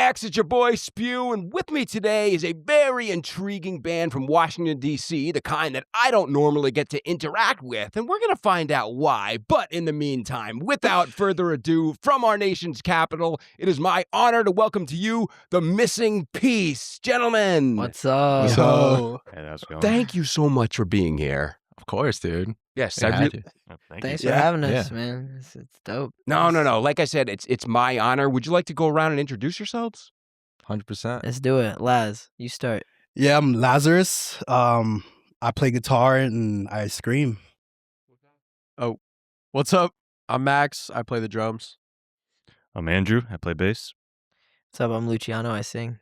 Max, it's your boy Spew, and with me today is a very intriguing band from Washington, D.C., the kind that I don't normally get to interact with, and we're going to find out why. But in the meantime, without further ado, from our nation's capital, it is my honor to welcome to you the Missing Piece. Gentlemen. What's up? What's up? Hey, how's it going? Thank you so much for being here. Of course, dude. Yes, I I had really... you. Thanks you. for having us, man. It's dope. No. Like I said, it's my honor. Would you like to go around and introduce yourselves? 100%. Let's do it. Laz, you start. Yeah, I'm Lazarus. I play guitar and I scream. Oh, what's up? I'm Max. I play the drums. I'm Andrew. I play bass. What's up? I'm Luciano. I sing.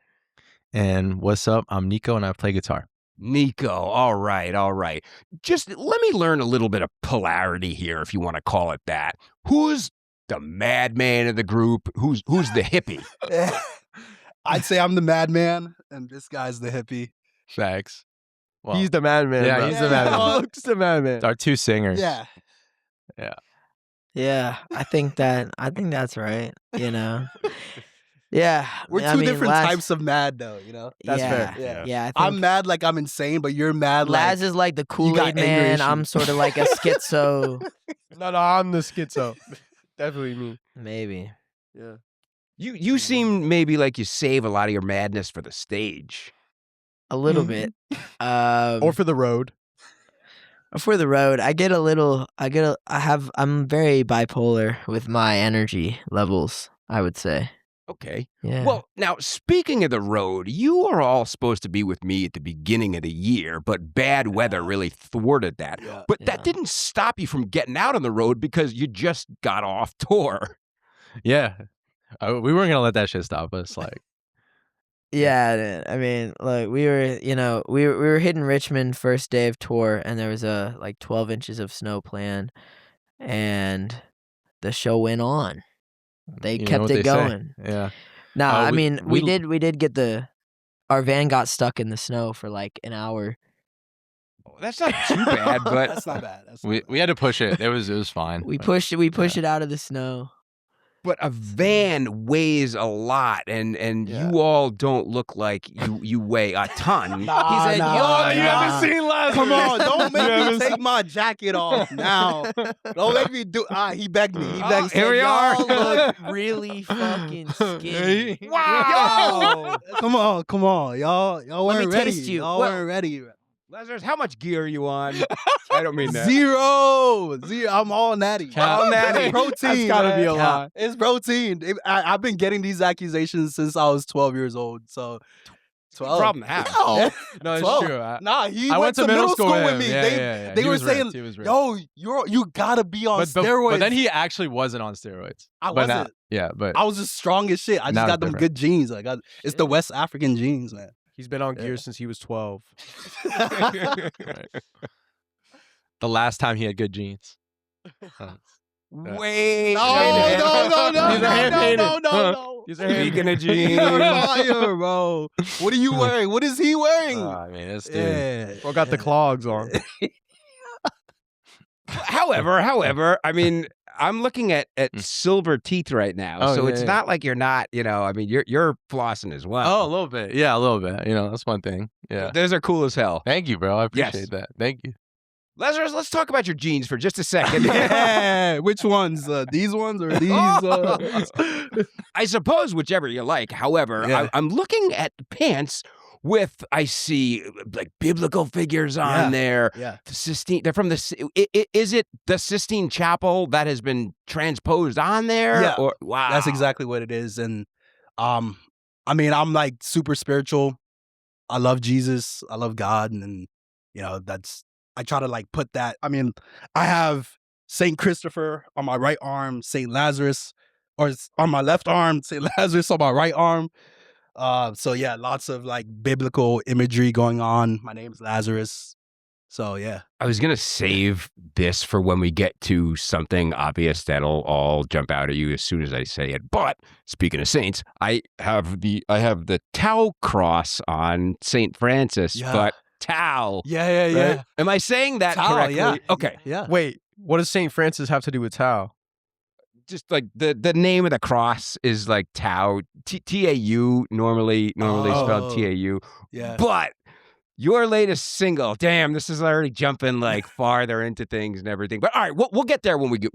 And what's up? I'm Nico, and I play guitar. Nico, all right. Just let me learn a little bit of polarity here, if you want to call it that. Who's the madman of the group? Who's the hippie? I'd say I'm the madman, and this guy's the hippie. Facts. Well, He's the madman. yeah, bro. he's the madman. Luke's the madman. It's our two singers. Yeah. Yeah, I think that's right. You know. Yeah, We're two different types of mad, though, you know? That's yeah, fair. Yeah, I think I'm mad like I'm insane, but you're mad Laz like... is like the got Kool-Aid anger man. I'm issues. sort of like a schizo. No, I'm the schizo. Definitely me. Maybe. Yeah. You seem maybe like you save a lot of your madness for the stage. A little bit. Or for the road. For the road, I'm very bipolar with my energy levels, I would say. Okay. Yeah. Well, now, speaking of the road, you are all supposed to be with me at the beginning of the year, but bad weather really thwarted that. Yeah. But that didn't stop you from getting out on the road because you just got off tour. Yeah. We weren't going to let that shit stop us. Like, Yeah, I mean, like we were hitting Richmond first day of tour, and there was like 12 inches of snow planned, and the show went on. They you know kept what it they say. going. Yeah. No, I we- mean we- we did get our van got stuck in the snow for like an hour. That's not too bad, but That's not bad. We had to push it. It was fine. We pushed it out of the snow. but a van weighs a lot, and Yeah. you all don't look like you weigh a ton. Nah, He said, nah, "Yo, you nah. haven't seen Lazarus." Come on, don't make Yeah, me take my jacket off now. Don't make me do... he begged me. He begged here we are. Y'all look really fucking skinny. Wow. Come on. Y'all Let me weren't ready. taste you. Y'all Well- weren't ready. Lazarus, how much gear are you on? I don't mean that. Zero. I'm all natty. Cap. All natty. It's protein. That's gotta be a man. lie. It's protein. I've been getting these accusations since I was 12 years old. So 12. Problem to have. No, No, it's 12. true. Nah, he I went to middle school with him. me. Yeah, They yeah. they He were was ripped. saying, He was ripped. "Yo, you gotta be on steroids." But then he actually wasn't on steroids. I But wasn't. but I was just strong as shit. I just Now got it's them different. good genes. It's the West African genes, man. He's been on gear Yeah. since he was 12. right. The last time he had good genes. Wait. No. These are hand-painted. No. These are hand- Speaking of You're jeans. fire, bro. What are you wearing? What is he wearing? I mean, this dude. Yeah. Well, got the clogs on. However, I mean, I'm looking at silver teeth right now, Oh, so yeah, it's yeah. not like you're not, I mean, you're flossing as well. Oh, a little bit. Yeah, a little bit. That's one thing. Yeah. Those are cool as hell. Thank you, bro. I Yes. appreciate that. Thank you. Lazarus, let's talk about your jeans for just a second. Yeah. Which ones? These ones or these? I suppose whichever you like. However, Yeah. I'm looking at pants with, I see like biblical figures on Yeah. there. Yeah. The Sistine, they're from is it the Sistine Chapel that has been transposed on there? Yeah. Or, wow. That's exactly what it is. And I mean, I'm like super spiritual. I love Jesus. I love God. And I try to like put that. I mean, I have Saint Christopher on my right arm, Saint Lazarus, or on my left arm, Saint Lazarus on my right arm. So yeah, lots of like biblical imagery going on. My name's Lazarus. So yeah. I was going to save this for when we get to something obvious that'll all jump out at you as soon as I say it. But speaking of saints, I have the Tau cross on St. Francis, Yeah. but Tau. Yeah. Right? Am I saying that Tau, correctly? yeah. Okay. Yeah. Wait, what does St. Francis have to do with Tao? just like the name of the cross is like Tau, T-A-U, normally spelled T-A-U. Yeah. But your latest single, damn, this is already jumping like farther into things and everything. But all right, we'll get there when we do.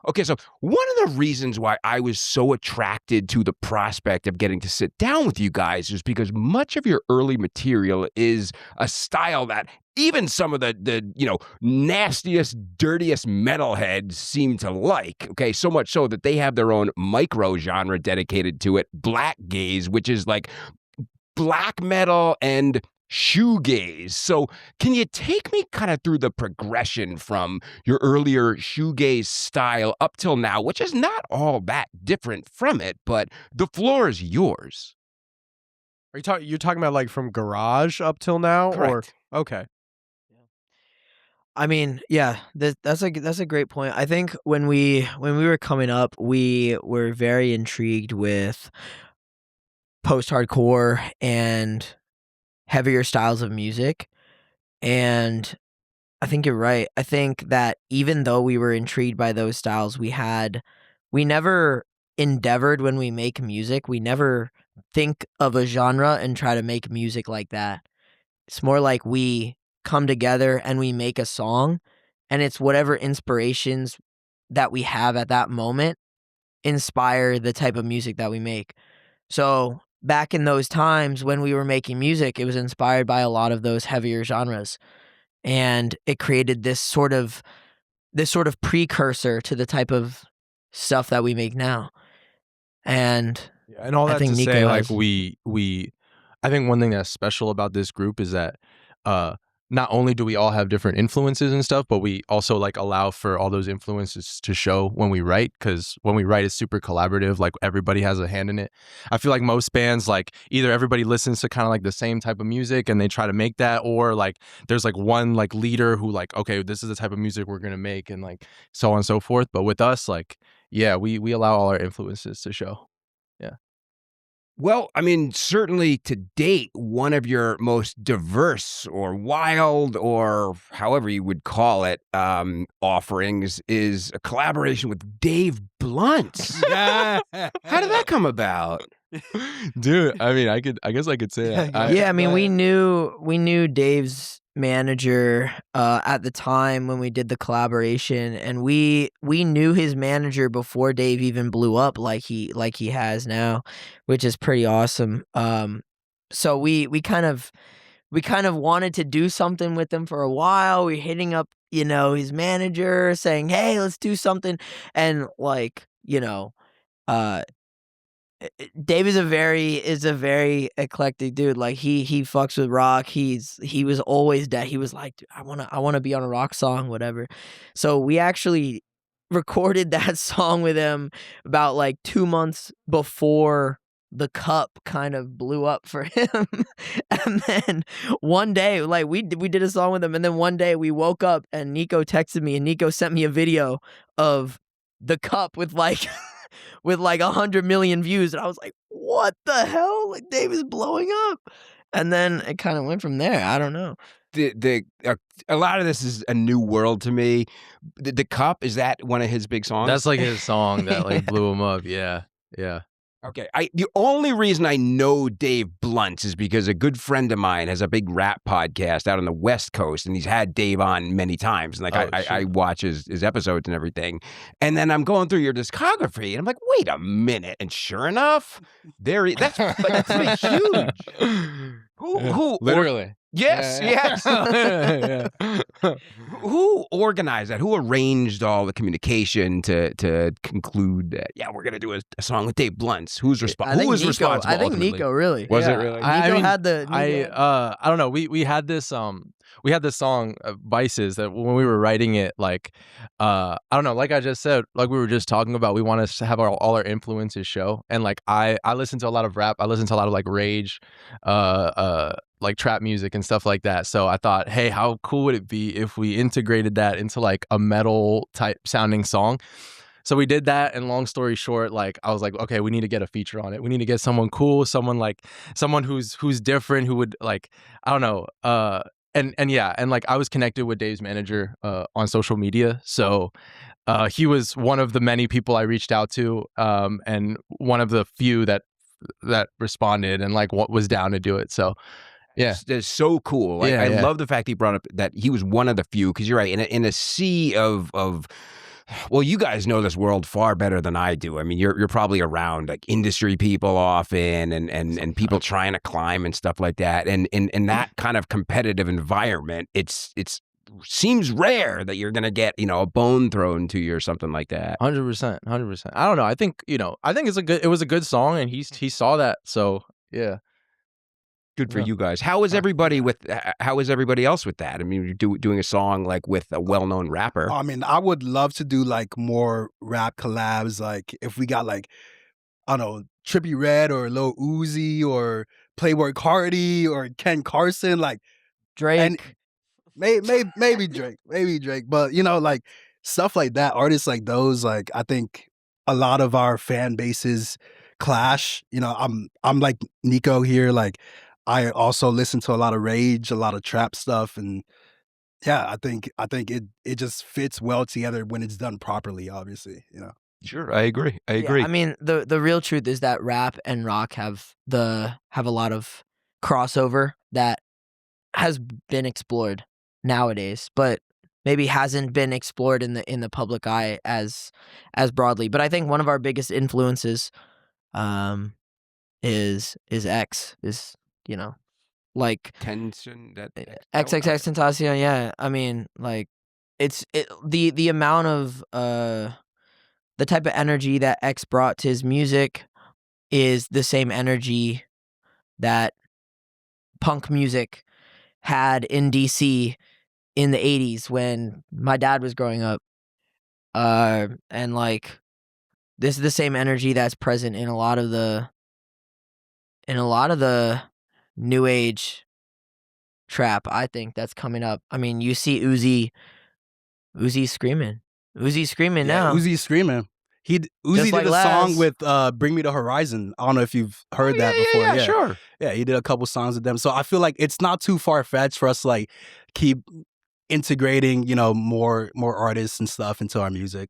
Okay, so one of the reasons why I was so attracted to the prospect of getting to sit down with you guys is because much of your early material is a style that even some of the nastiest, dirtiest metalheads seem to like. Okay, so much so that they have their own micro genre dedicated to it, black gaze, which is like black metal and shoegaze. So can you take me kind of through the progression from your earlier shoegaze style up till now, which is not all that different from it, but the floor is yours. Are you're talking about like from garage up till now? Correct. Or okay. I mean, yeah, that's a great point. I think when we were coming up, we were very intrigued with post-hardcore and heavier styles of music. And I think you're right. I think that even though we were intrigued by those styles, we never endeavored when we make music. We never think of a genre and try to make music like that. It's more like we come together and we make a song, and it's whatever inspirations that we have at that moment inspire the type of music that we make. So back in those times when we were making music, it was inspired by a lot of those heavier genres, and it created this sort of precursor to the type of stuff that we make now. And Yeah, and all I that think to Nico say, like has- we, I think one thing that's special about this group is that not only do we all have different influences and stuff, but we also like allow for all those influences to show when we write, because when we write, it's super collaborative. Like everybody has a hand in it. I feel like most bands, like either everybody listens to kind of like the same type of music and they try to make that, or like there's like one like leader who like, okay, this is the type of music we're gonna make, and like so on and so forth. But with us, like, yeah, we allow all our influences to show. Well, I mean, certainly to date, one of your most diverse or wild or however you would call it offerings is a collaboration with Dave Blunt. Yeah. How did that come about? Dude, I mean, I guess I could say that. yeah, I mean, we knew Dave's manager at the time when we did the collaboration, and we knew his manager before Dave even blew up like he has now, which is pretty awesome. So we kind of wanted to do something with him for a while. We were hitting up, his manager saying, "Hey, let's do something," and like, Dave is a very eclectic dude. Like he fucks with rock. He was always that. He was like, I wanna be on a rock song, whatever. So we actually recorded that song with him about like 2 months before the cup kind of blew up for him. And then one day, like we did a song with him, and then one day we woke up and Nico texted me, and Nico sent me a video of the cup with like 100 million views, and I was like, what the hell? Like, Dave is blowing up. And then it kind of went from there. I don't know. A lot of this is a new world to me. The Cup, is that one of his big songs? That's like his song that like blew him up. Yeah. Okay, the only reason I know Dave Blunt is because a good friend of mine has a big rap podcast out on the West Coast, and he's had Dave on many times. And like I watch his episodes and everything. And then I'm going through your discography, and I'm like, wait a minute. And sure enough, that's pretty huge. Who Literally. Yes. Yeah. Who organized that? Who arranged all the communication to conclude that? Yeah, we're gonna do a song with Dave Blunt. Who was responsible? I think ultimately? Nico really. Was it Yeah. really? I mean, had the. I don't know. We had this song Vices that when we were writing it, like I don't know, like I just said, like we were just talking about, we want to have all our influences show. And like I listen to a lot of rap, I listen to a lot of like rage, like trap music and stuff like that. So I thought, hey, how cool would it be if we integrated that into like a metal type sounding song? So we did that, and long story short, like I was like, okay, we need to get a feature on it. We need to get someone cool, someone who's different, who would like, I don't know, and yeah, and like I was connected with Dave's manager on social media, so he was one of the many people I reached out to, and one of the few that responded and like what was down to do it. So yeah, It's so cool. Like, Yeah, I yeah. love the fact he brought up that he was one of the few, because you're right, in a sea of well, you guys know this world far better than I do. I mean, you're probably around like industry people often, and people trying to climb and stuff like that. And in that kind of competitive environment, it's seems rare that you're gonna get, a bone thrown to you or something like that. 100%. I don't know. I think it was a good song, and he saw that. So yeah. Good for Yeah. you guys. How is everybody how is everybody else with that? I mean, you're doing a song like with a well-known rapper. I mean, I would love to do like more rap collabs. Like if we got like, I don't know, Trippie Redd or Lil Uzi or Playboy Cardi or Ken Carson, like, Drake. and maybe Drake, but like stuff like that, artists like those, like I think a lot of our fan bases clash. I'm like Nico here, like I also listen to a lot of rage, a lot of trap stuff, and yeah, I think it just fits well together when it's done properly, obviously. Sure, I agree. I Yeah, agree. I mean, the real truth is that rap and rock have a lot of crossover that has been explored nowadays, but maybe hasn't been explored in the public eye as broadly. But I think one of our biggest influences is X, is like Tension that XXX Tentacion. Yeah, I mean, like the amount of the type of energy that X brought to his music is the same energy that punk music had in DC in the 80s when my dad was growing up. And like this is the same energy that's present in a lot of the new age trap, I think, that's coming up. I mean, you see Uzi screaming. Uzi's screaming now. Uzi's screaming. Uzi like did a song Laz. with Bring Me the Horizon. I don't know if you've heard that before. Yeah, sure. Yeah, he did a couple songs with them. So I feel like it's not too far fetched for us to like keep integrating, more artists and stuff into our music.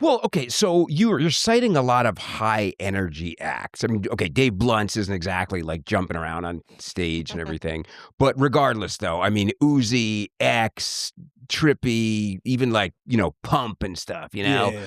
Well, okay, so you're citing a lot of high energy acts. I mean, okay, Dave Blunt's isn't exactly like jumping around on stage and everything, but regardless, though, I mean, Uzi, X, Trippie, even like Pump and stuff. Yeah.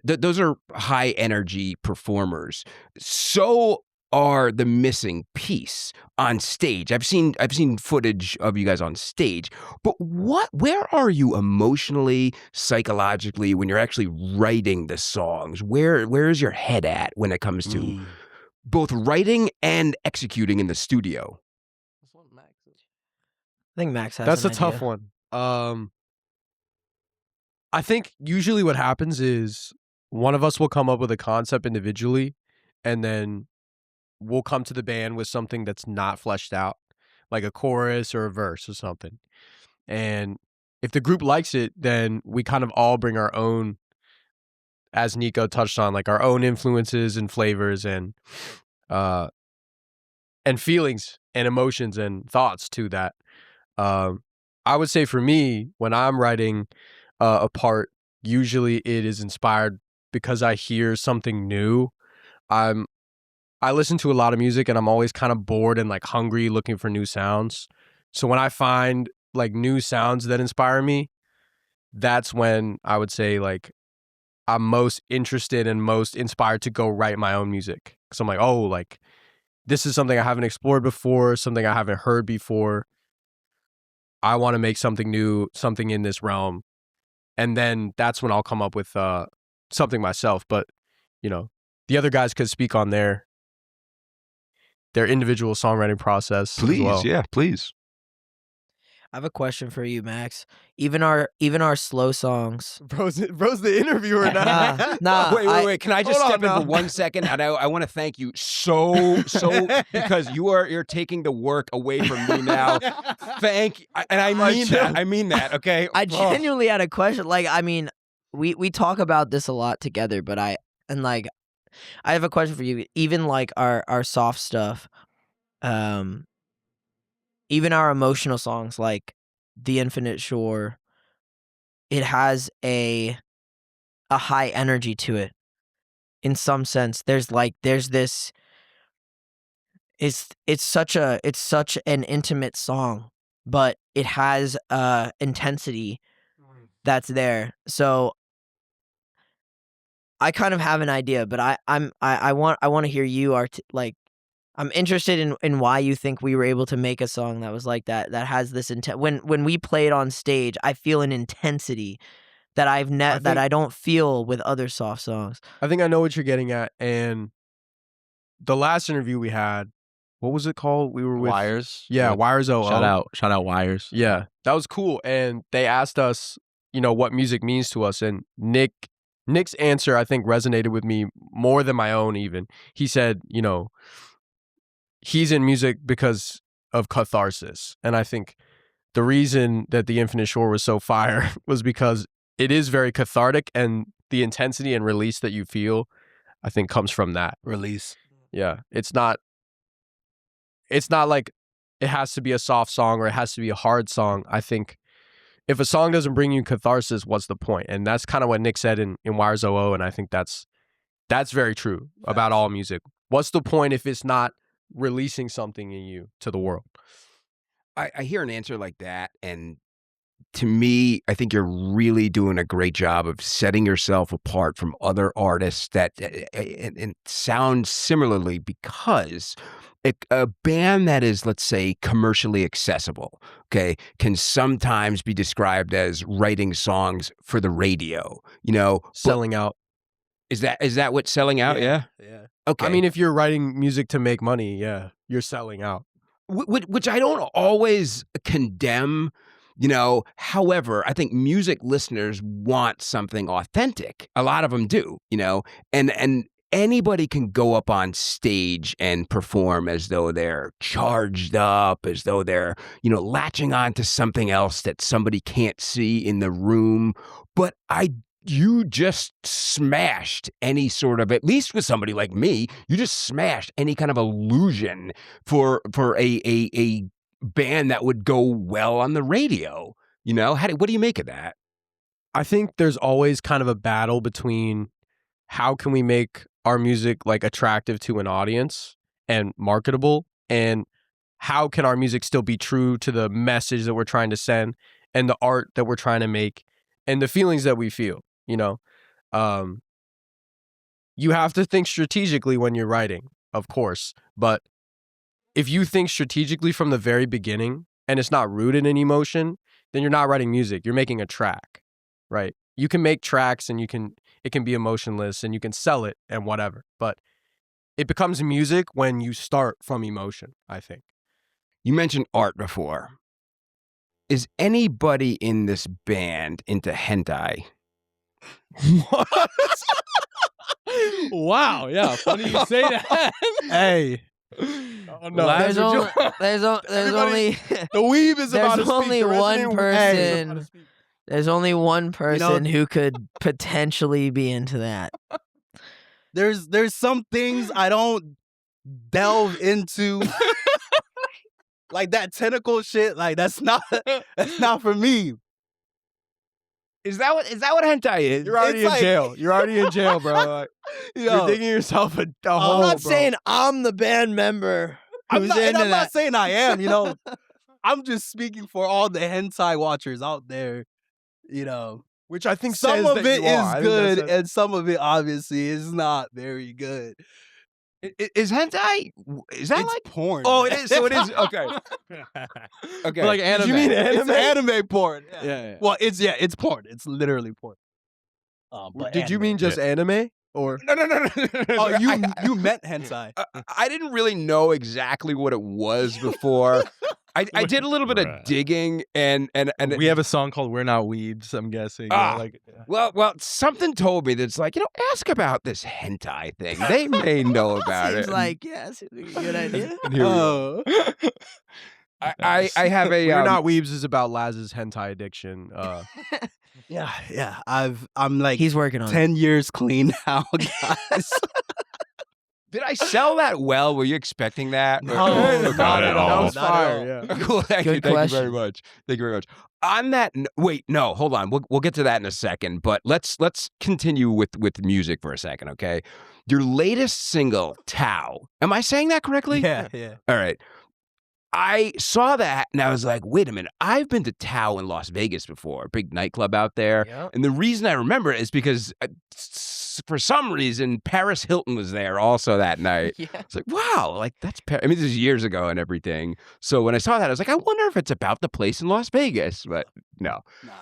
Those are high energy performers. So are the missing piece on stage. I've seen footage of you guys on stage, but where are you emotionally, psychologically when you're actually writing the songs? Where is your head at when it comes to both writing and executing in the studio? I think Max has That's an a tough idea. one. I think usually what happens is one of us will come up with a concept individually, and then we'll come to the band with something that's not fleshed out, like a chorus or a verse or something. And if the group likes it, then we kind of all bring our own, as Nico touched on, like our own influences and flavors and feelings and emotions and thoughts to that. I would say for me, when I'm writing a part, usually it is inspired because I hear something new. I listen to a lot of music and I'm always kind of bored and like hungry looking for new sounds. So when I find like new sounds that inspire me, that's when I would say like I'm most interested and most inspired to go write my own music. Cause I'm like, oh, like this is something I haven't explored before, something I haven't heard before. I want to make something new, something in this realm. And then that's when I'll come up with something myself. But, the other guys could speak on their individual songwriting process as well. Yeah, please. I have a question for you, Max. Even our slow songs. Bro's the interviewer now. Nah. Wait. Can I just Hold step on in now. for 1 second? And I want to thank you so because you're taking the work away from me now. Thank you. And I mean that. I mean that, okay? I genuinely had a question. Like, I mean, we talk about this a lot together, but I have a question for you. Even like our soft stuff, even our emotional songs like The Infinite Shore, it has a high energy to it. In some sense, there's this. It's such an intimate song, but it has intensity that's there. So I kind of have an idea, but I want to hear you I'm interested in why you think we were able to make a song that was like that has this when we play it on stage, I feel an intensity that that I don't feel with other soft songs. I think I know what you're getting at. And the last interview we had, what was it called? We were with Wires. Yeah, Wires OO. Shout out Wires. Yeah, that was cool. And they asked us, what music means to us. And Nick's answer, I think, resonated with me more than my own even. He said, he's in music because of catharsis. And I think the reason that The Infinite Shore was so fire was because it is very cathartic, and the intensity and release that you feel, I think, comes from that. Release. Yeah. It's not like it has to be a soft song or it has to be a hard song. I think if a song doesn't bring you catharsis, what's the point? And that's kind of what Nick said in Wires OO, and I think that's very true about all music. What's the point if it's not releasing something in you to the world? I hear an answer like that, and to me, I think you're really doing a great job of setting yourself apart from other artists that and sound similarly, because a band that is, let's say, commercially accessible, okay, can sometimes be described as writing songs for the radio, Selling out. Is that what selling out? Yeah. Okay. I mean, if you're writing music to make money, yeah, you're selling out. Which I don't always condemn, however, I think music listeners want something authentic. A lot of them do, and anybody can go up on stage and perform as though they're charged up, as though they're, latching on to something else that somebody can't see in the room. But you just smashed any sort of, at least with somebody like me, you just smashed any kind of illusion for a band that would go well on the radio. What do you make of that? I think there's always kind of a battle between how can we make our music like attractive to an audience and marketable, and how can our music still be true to the message that we're trying to send and the art that we're trying to make and the feelings that we feel. You have to think strategically when you're writing, of course, but if you think strategically from the very beginning and it's not rooted in emotion, then you're not writing music. You're making a track, right? You can make tracks and it can be emotionless and you can sell it and whatever, but it becomes music when you start from emotion, I think. You mentioned art before. Is anybody in this band into hentai? What? Wow, yeah, funny you say that. Hey. Oh, no. There's only The weeb is about to speak. There's only The one resident person. weeb. There's only one person who could potentially be into that. There's some things I don't delve into. Like that tentacle shit, like that's not for me. Is that what hentai is? You're already in jail. You're already in jail, bro. Like, you're digging yourself a hole. I'm not bro. saying I'm the band member who's I'm into that. not saying I am, I'm just speaking for all the hentai watchers out there, Which I think some says of that it you are. I is think good that's and some of it obviously is not very good. Is hentai? Is that It's like porn? Oh, man. it is. So it is. Okay. Okay. Like anime. You mean it's anime porn? Yeah. Well, it's porn. It's literally porn. But Did you anime. mean just anime or? No. Oh, you meant hentai. I didn't really know exactly what it was before. I did a little bit of digging and We have a song called "We're Not Weebs." I'm guessing. well, something told me that it's like, ask about this hentai thing. They may know about Seems it. like, yes, a good idea. And here we go. I have a We're Not Weebs is about Laz's hentai addiction. Yeah. I'm like He's working on it. 10 years clean now, guys. Did I sell that well? Were you expecting that? No, Okay. not at all. That was Not at fire. all. Yeah. Cool. Thank you. Good Thank you question. very much. Thank you very much. On that, wait, no, hold on. We'll get to that in a second. But let's continue with music for a second, okay? Your latest single, Tao. Am I saying that correctly? Yeah. All right. I saw that and I was like, wait a minute. I've been to Tao in Las Vegas before, big nightclub out there. Yep. And the reason I remember it is because for some reason, Paris Hilton was there also that night. Yeah. It's like, wow, like that's I mean, this is years ago and everything. So when I saw that, I was like, I wonder if it's about the place in Las Vegas. But no, Nah.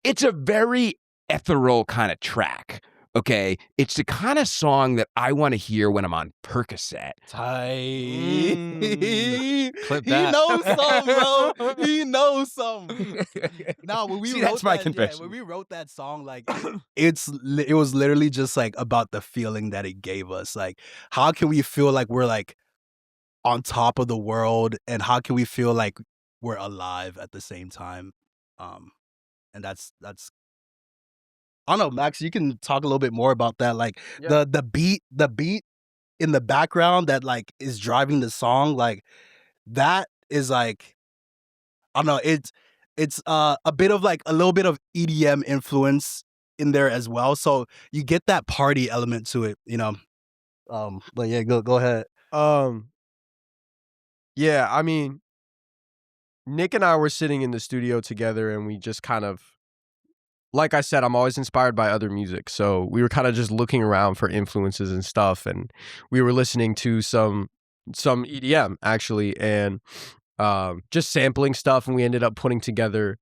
it's a very ethereal kind of track. Okay, it's the kind of song that I want to hear when I'm on Percocet. Tight. Clip He that. knows some, bro. He knows some. No, when we See, wrote that's my that, confession. when we wrote that song, like it was literally just like about the feeling that it gave us. Like, how can we feel like we're like on top of the world, and how can we feel like we're alive at the same time? And that's I don't know, Max. You can talk a little bit more about that. Like Yeah. the beat in the background that like is driving the song. Like that is like I don't know. It's a bit of like a little bit of EDM influence in there as well. So you get that party element to it, you know. But yeah, go ahead. Yeah, I mean, Nick and I were sitting in the studio together and we just kind of, like I said, I'm always inspired by other music. So we were kind of just looking around for influences and stuff. And we were listening to some EDM actually, and just sampling stuff. And we ended up putting together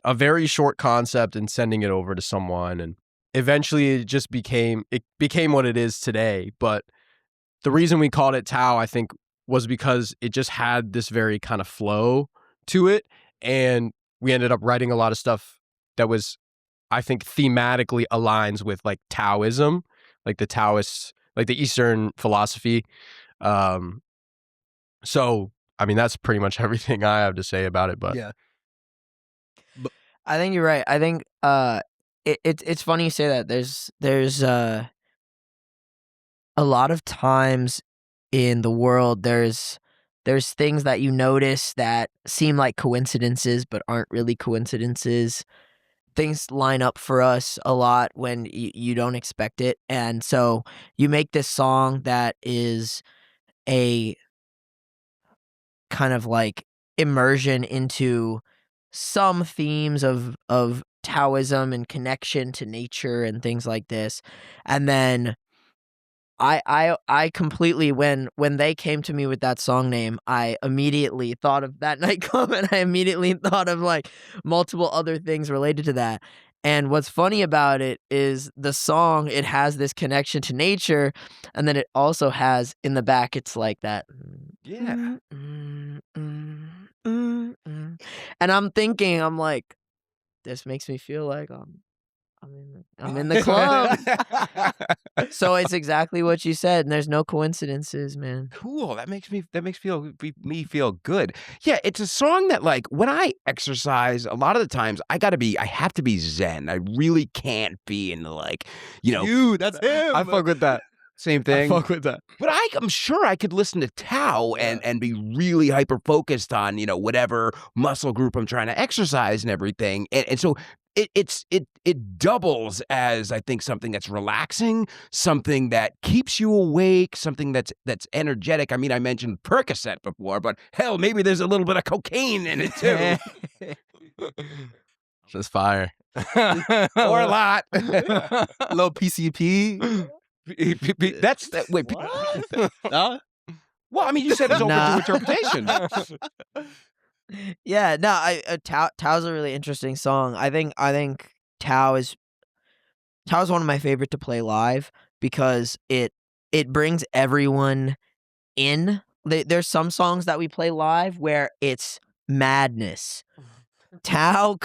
a very short concept and sending it over to someone. And eventually it became what it is today. But the reason we called it Tao, I think, was because it just had this very kind of flow to it. And we ended up writing a lot of stuff that was, I think, thematically aligns with like Taoism, like the Taoists, like the Eastern philosophy. So, I mean, that's pretty much everything I have to say about it. But Yeah. I think you're right. I think it's funny you say that. There's a lot of times in the world there's things that you notice that seem like coincidences but aren't really coincidences. Things line up for us a lot when you don't expect it. And so you make this song that is a kind of like immersion into some themes of Taoism and connection to nature and things like this. And then I completely, when they came to me with that song name, I immediately thought of that nightclub, and I immediately thought of like multiple other things related to that. And what's funny about it is the song, it has this connection to nature, and then it also has in the back, it's like that. Yeah. And I'm thinking, I'm like, this makes me feel like I'm in the club. So it's exactly what you said, and there's no coincidences, man. Cool. That makes me feel good. Yeah, it's a song that like when I exercise, a lot of the times I have to be zen. I really can't be in the like, That's him. I fuck with that. same I thing. fuck with that. But I'm sure I could listen to Tao and be really hyper focused on, whatever muscle group I'm trying to exercise and everything. And so it doubles as, I think, something that's relaxing, something that keeps you awake, something that's energetic. I mean, I mentioned Percocet before, but hell, maybe there's a little bit of cocaine in it too. Just fire. Or a lot. A little PCP. Wait. Huh? Well, I mean, you said it's open Nah. to interpretation. Yeah, no, Tao's a really interesting song. I think Tao is one of my favorite to play live because it brings everyone in. There's some songs that we play live where it's madness. Tao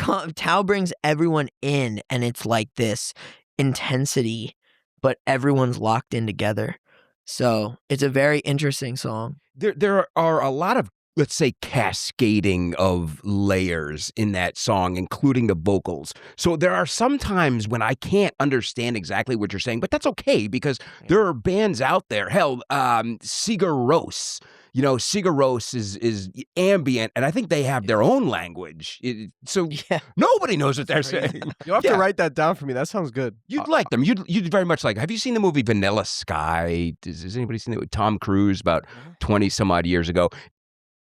brings everyone in, and it's like this intensity, but everyone's locked in together. So it's a very interesting song. There are a lot of let's say, cascading of layers in that song, including the vocals. So there are some times when I can't understand exactly what you're saying, but that's okay because there are bands out there. Hell, Sigur Rós. You know, Sigur Rós is ambient, and I think they have their own language. So nobody knows what they're saying. You'll have to write that down for me. That sounds good. You'd like them. You'd very much like. Have you seen the movie Vanilla Sky? Has anybody seen it with Tom Cruise about 20 some odd years ago?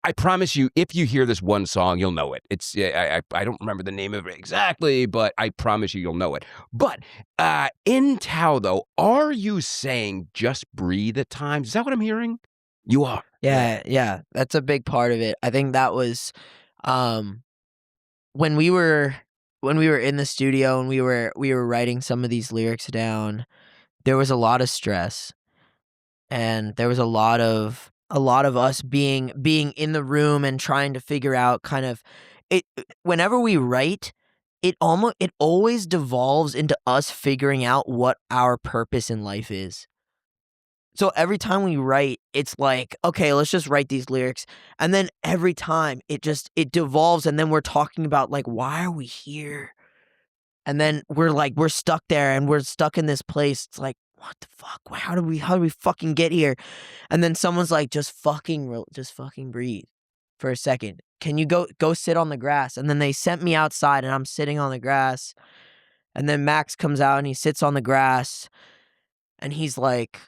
I promise you, if you hear this one song, you'll know it. It's I don't remember the name of it exactly, but I promise you'll know it. But in Tao, though, are you saying just breathe at times? Is that what I'm hearing? You are. Yeah. That's a big part of it. I think that was when we were in the studio and we were writing some of these lyrics down. There was a lot of stress, and there was a lot of us being in the room and trying to figure out kind of it. Whenever we write, it always devolves into us figuring out what our purpose in life is. So every time we write, it's like, okay, let's just write these lyrics. And then every time it devolves, and then we're talking about like, why are we here? And then we're stuck there, and we're stuck in this place. It's like, what the fuck? How do we fucking get here? And then someone's like, just fucking breathe for a second. Can you go sit on the grass? And then they sent me outside, and I'm sitting on the grass. And then Max comes out, and he sits on the grass, and he's like,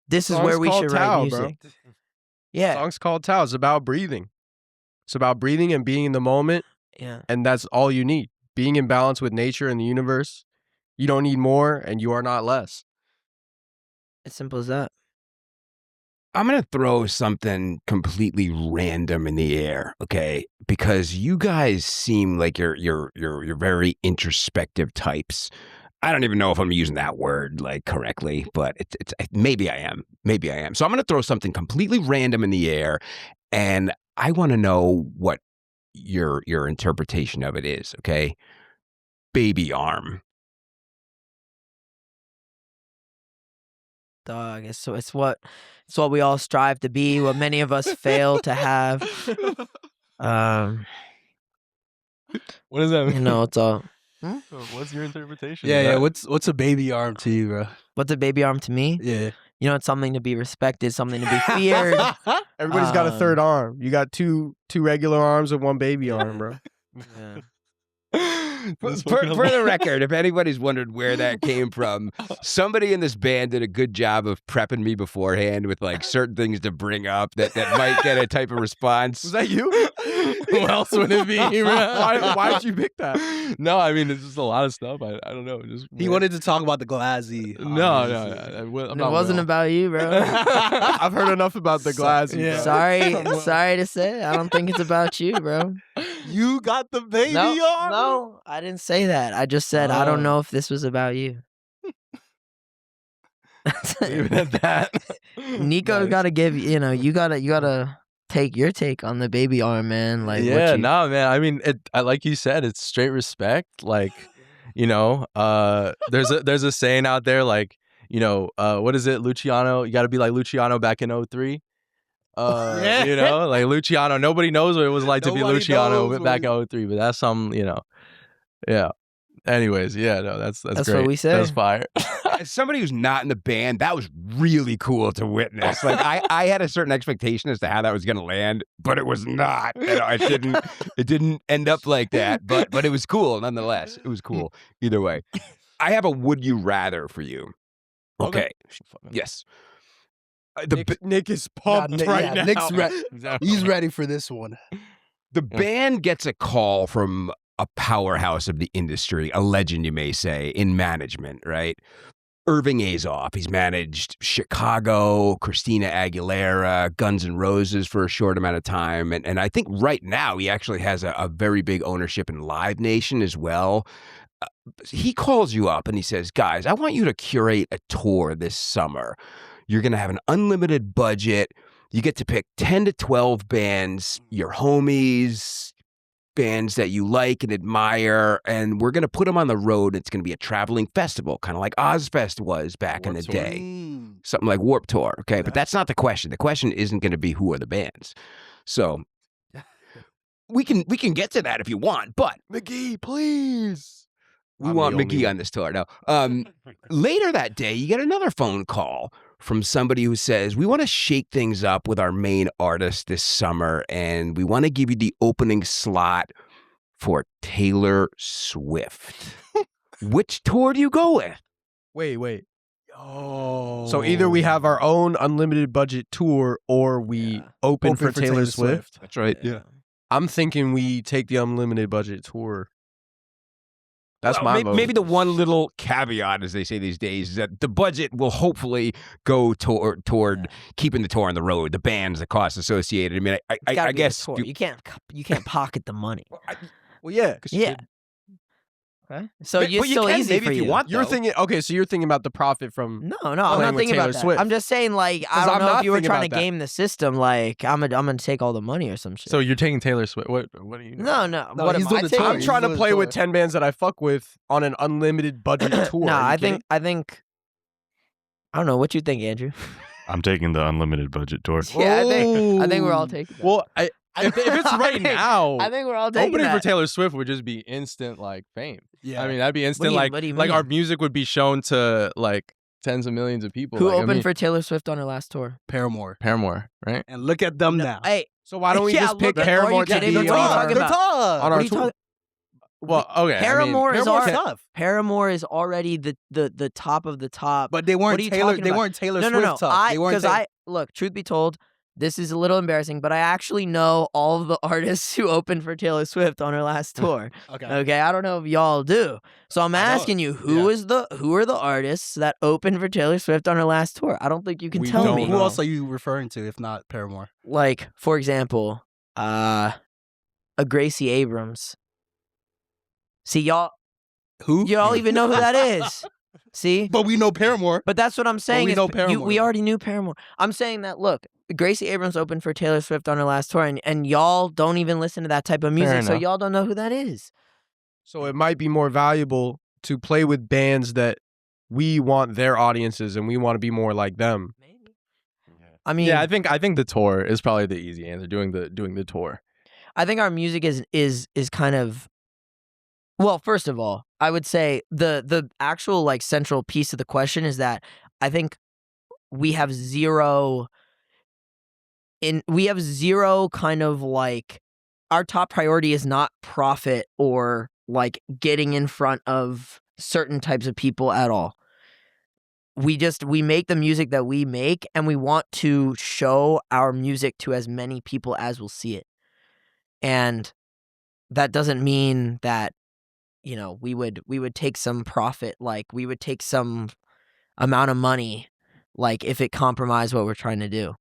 this is where we should write music. Bro. Yeah. The song's called Tao. It's about breathing. It's about breathing and being in the moment. Yeah. And that's all you need. Being in balance with nature and the universe. You don't need more, and you are not less. As simple as that. I'm going to throw something completely random in the air, okay? Because you guys seem like you're very introspective types. I don't even know if I'm using that word like correctly, but it's maybe I am. Maybe I am. So I'm going to throw something completely random in the air, and I want to know what your interpretation of it is, okay? Baby arm. Dog, it's what we all strive to be, what many of us fail to have. What does that mean? You know, it's all. What's your interpretation? Yeah. What's a baby arm to you, bro? What's a baby arm to me? Yeah. You know, it's something to be respected, something to be feared. Everybody's got a third arm. You got two regular arms and one baby arm, bro. Yeah. For the record, if anybody's wondered where that came from, somebody in this band did a good job of prepping me beforehand with like certain things to bring up that might get a type of response. Was that you? Who else would it be? Why did you pick that? No, I mean, it's just a lot of stuff. I don't know. He wanted to talk about the Glassy. No. It wasn't about you, bro. I've heard enough about the Glassy. Yeah. Sorry to say, I don't think it's about you, bro. You got the baby arm? No, I didn't say that. I just said I don't know if this was about you. Leave it at that. Nico Nice. gotta give you gotta take your take on the baby arm, man. Like Man. I mean, like you said, it's straight respect. Like, there's a saying out there, like, what is it, Luciano? You got to be like Luciano back in 03. Like Luciano. Nobody knows what it was like to be Luciano back in 03, but that's some, yeah. Anyways, yeah, no, that's That's great. what we say. That's fire. As somebody who's not in the band, that was really cool to witness. Like I had a certain expectation as to how that was going to land, but it was not. It didn't end up like that. But it was cool nonetheless. It was cool either way. I have a would you rather for you. Okay. Yes. Nick is pumped now. Nick's he's ready for this one. The band gets a call from a powerhouse of the industry, a legend, you may say, in management, right? Irving Azoff. He's managed Chicago, Christina Aguilera, Guns N' Roses for a short amount of time. And I think right now he actually has a very big ownership in Live Nation as well. He calls you up and he says, guys, I want you to curate a tour this summer. You're going to have an unlimited budget. You get to pick 10 to 12 bands, your homies, bands that you like and admire, and we're going to put them on the road. It's going to be a traveling festival, kind of like Ozfest was back in the Warped Tour. day. Something like Warped Tour, okay? But that's not the question. The question isn't going to be who are the bands. So we can get to that if you want, but McGee, please. we I'm want the only McGee one. on this tour. Now, later that day, you get another phone call from somebody who says, we want to shake things up with our main artist this summer, and we want to give you the opening slot for Taylor Swift. Which tour do you go with? Wait. Oh. So either we have our own unlimited budget tour or we Yeah. open for Taylor Swift. That's right. Yeah. I'm thinking we take the unlimited budget tour. That's Well, my maybe, vote. maybe the one little caveat, as they say these days, is that the budget will hopefully go toward keeping the tour on the road, the bands, the costs associated. I mean, It's I gotta be the guess tour. You can't pocket the money. Well, yeah. Yeah. Okay. So But it's you still can, easy maybe for if you you. want. You're though. thinking, okay, so you're thinking about the profit from. No, I'm playing not with thinking Taylor about that. Swift. I'm just saying, like, I 'Cause don't I'm know not if you were thinking trying to about that. game the system. Like, I'm gonna take all the money or some shit. So you're taking Taylor Swift. What are you? no. No, What he's am doing I the taking? tour. I'm trying to doing play the with tour. 10 bands that I fuck with on an unlimited budget tour. No, Are you I kidding? think. I don't know what you think, Andrew. I'm taking the unlimited budget tour. Yeah, I think we're all taking that. Well, if it's right now, I think we're all taking Opening that. for Taylor Swift would just be instant like fame. Yeah. I mean, that'd be instant. what do you Like our mean? music would be shown to like tens of millions of people. Who like, I opened mean, for Taylor Swift on her last tour? Paramore. Paramore, right? And look at them now. Hey, so why don't we Yeah, just pick look at- are you Paramore to kidding be me? What are you talking They're about? tough. on what our are you tour? talking? Well, okay. Paramore is Paramore's already tough. Paramore is already the top of the top. But they What weren't are you Taylor. talking They about? weren't Taylor no, Swift tough. They weren't because I look. Truth be told, this is a little embarrassing, but I actually know all of the artists who opened for Taylor Swift on her last tour. Okay. Okay, I don't know if y'all do. So I'm I don't. asking you, who are the artists that opened for Taylor Swift on her last tour? I don't think you can We tell don't me. Who know. else are you referring to if not Paramore? Like, for example, a Gracie Abrams. See, y'all Who? even know who that is. See? But we know Paramore. But that's what I'm saying. we is know we Paramore. already knew Paramore. I'm saying that, look, Gracie Abrams opened for Taylor Swift on her last tour, and y'all don't even listen to that type of music, so enough. y'all don't know who that is. So it might be more valuable to play with bands that we want their audiences and we want to be more like them. Maybe. I mean, Yeah, I think the tour is probably the easy answer. Doing the tour. I think our music is kind of, well, first of all, I would say the actual like central piece of the question is that I think we have zero kind of like, our top priority is not profit or like getting in front of certain types of people at all. We make the music that we make, and we want to show our music to as many people as will see it. And that doesn't mean that, you know, we would take some profit, like we would take some amount of money, like if it compromised what we're trying to do.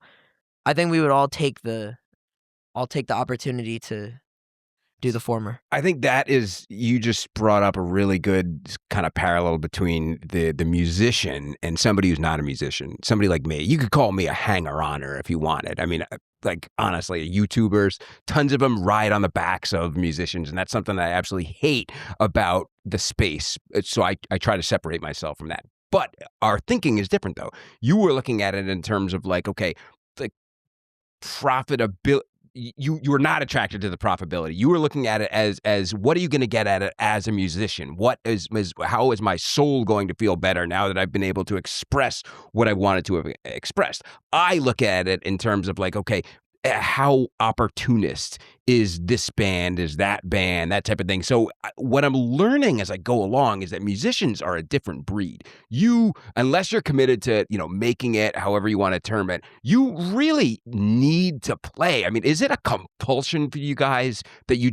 I think we would all take the opportunity to do the former. I think that is, you just brought up a really good kind of parallel between the musician and somebody who's not a musician. Somebody like me. You could call me a hanger-oner if you wanted. I mean, like, honestly, YouTubers, tons of them ride on the backs of musicians, and that's something that I absolutely hate about the space. So I try to separate myself from that. But our thinking is different, though. You were looking at it in terms of like, okay, like profitability. You were not attracted to the profitability. You were looking at it as what are you going to get at it as a musician? How is my soul going to feel better now that I've been able to express what I wanted to have expressed? I look at it in terms of like, okay, how opportunist is this band, is that band, that type of thing. So what I'm learning as I go along is that musicians are a different breed. You, unless you're committed to, you know, making it, however you want to term it, you really need to play. I mean, is it a compulsion for you guys that you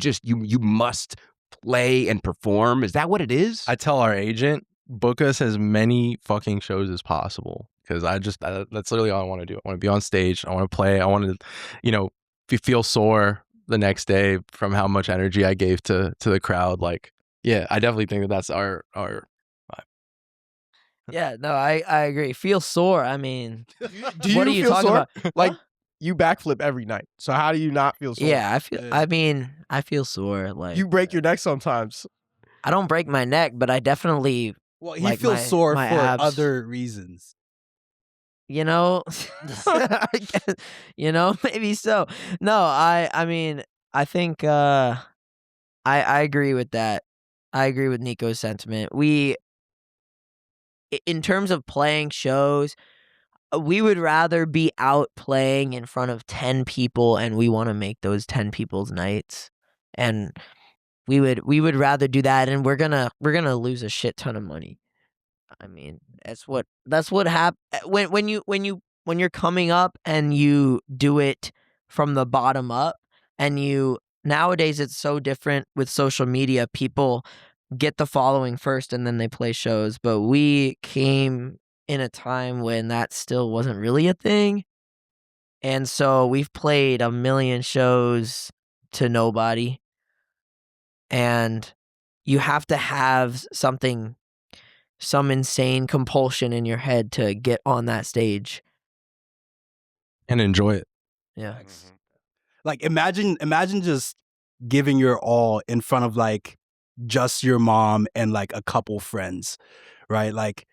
must play and perform? Is that what it is? I tell our agent, book us as many fucking shows as possible. Because that's literally all I want to do. I want to be on stage. I want to play. I want to, you know, feel sore the next day from how much energy I gave to the crowd. Like, yeah, I definitely think that's our. Yeah, no, I agree. Feel sore. I mean, Do what you are you feel talking sore? about? Like, Huh? you backflip every night. So how do you not feel sore? Yeah, I feel sore. Like You break your neck sometimes. I don't break my neck, but I definitely, Well, he like, feels sore my for abs. other reasons. you know, I guess, maybe so. No, I mean, I think I agree with that. I agree with Nico's sentiment. In terms of playing shows, we would rather be out playing in front of 10 people, and we want to make those 10 people's nights. And we would rather do that, and we're gonna lose a shit ton of money. I mean, that's what happens when you're coming up and you do it from the bottom up, and nowadays it's so different with social media. People get the following first and then they play shows, but we came in a time when that still wasn't really a thing. And so we've played a million shows to nobody. And you have to have some insane compulsion in your head to get on that stage. And enjoy it. Yeah. Like imagine just giving your all in front of like just your mom and like a couple friends, right? Like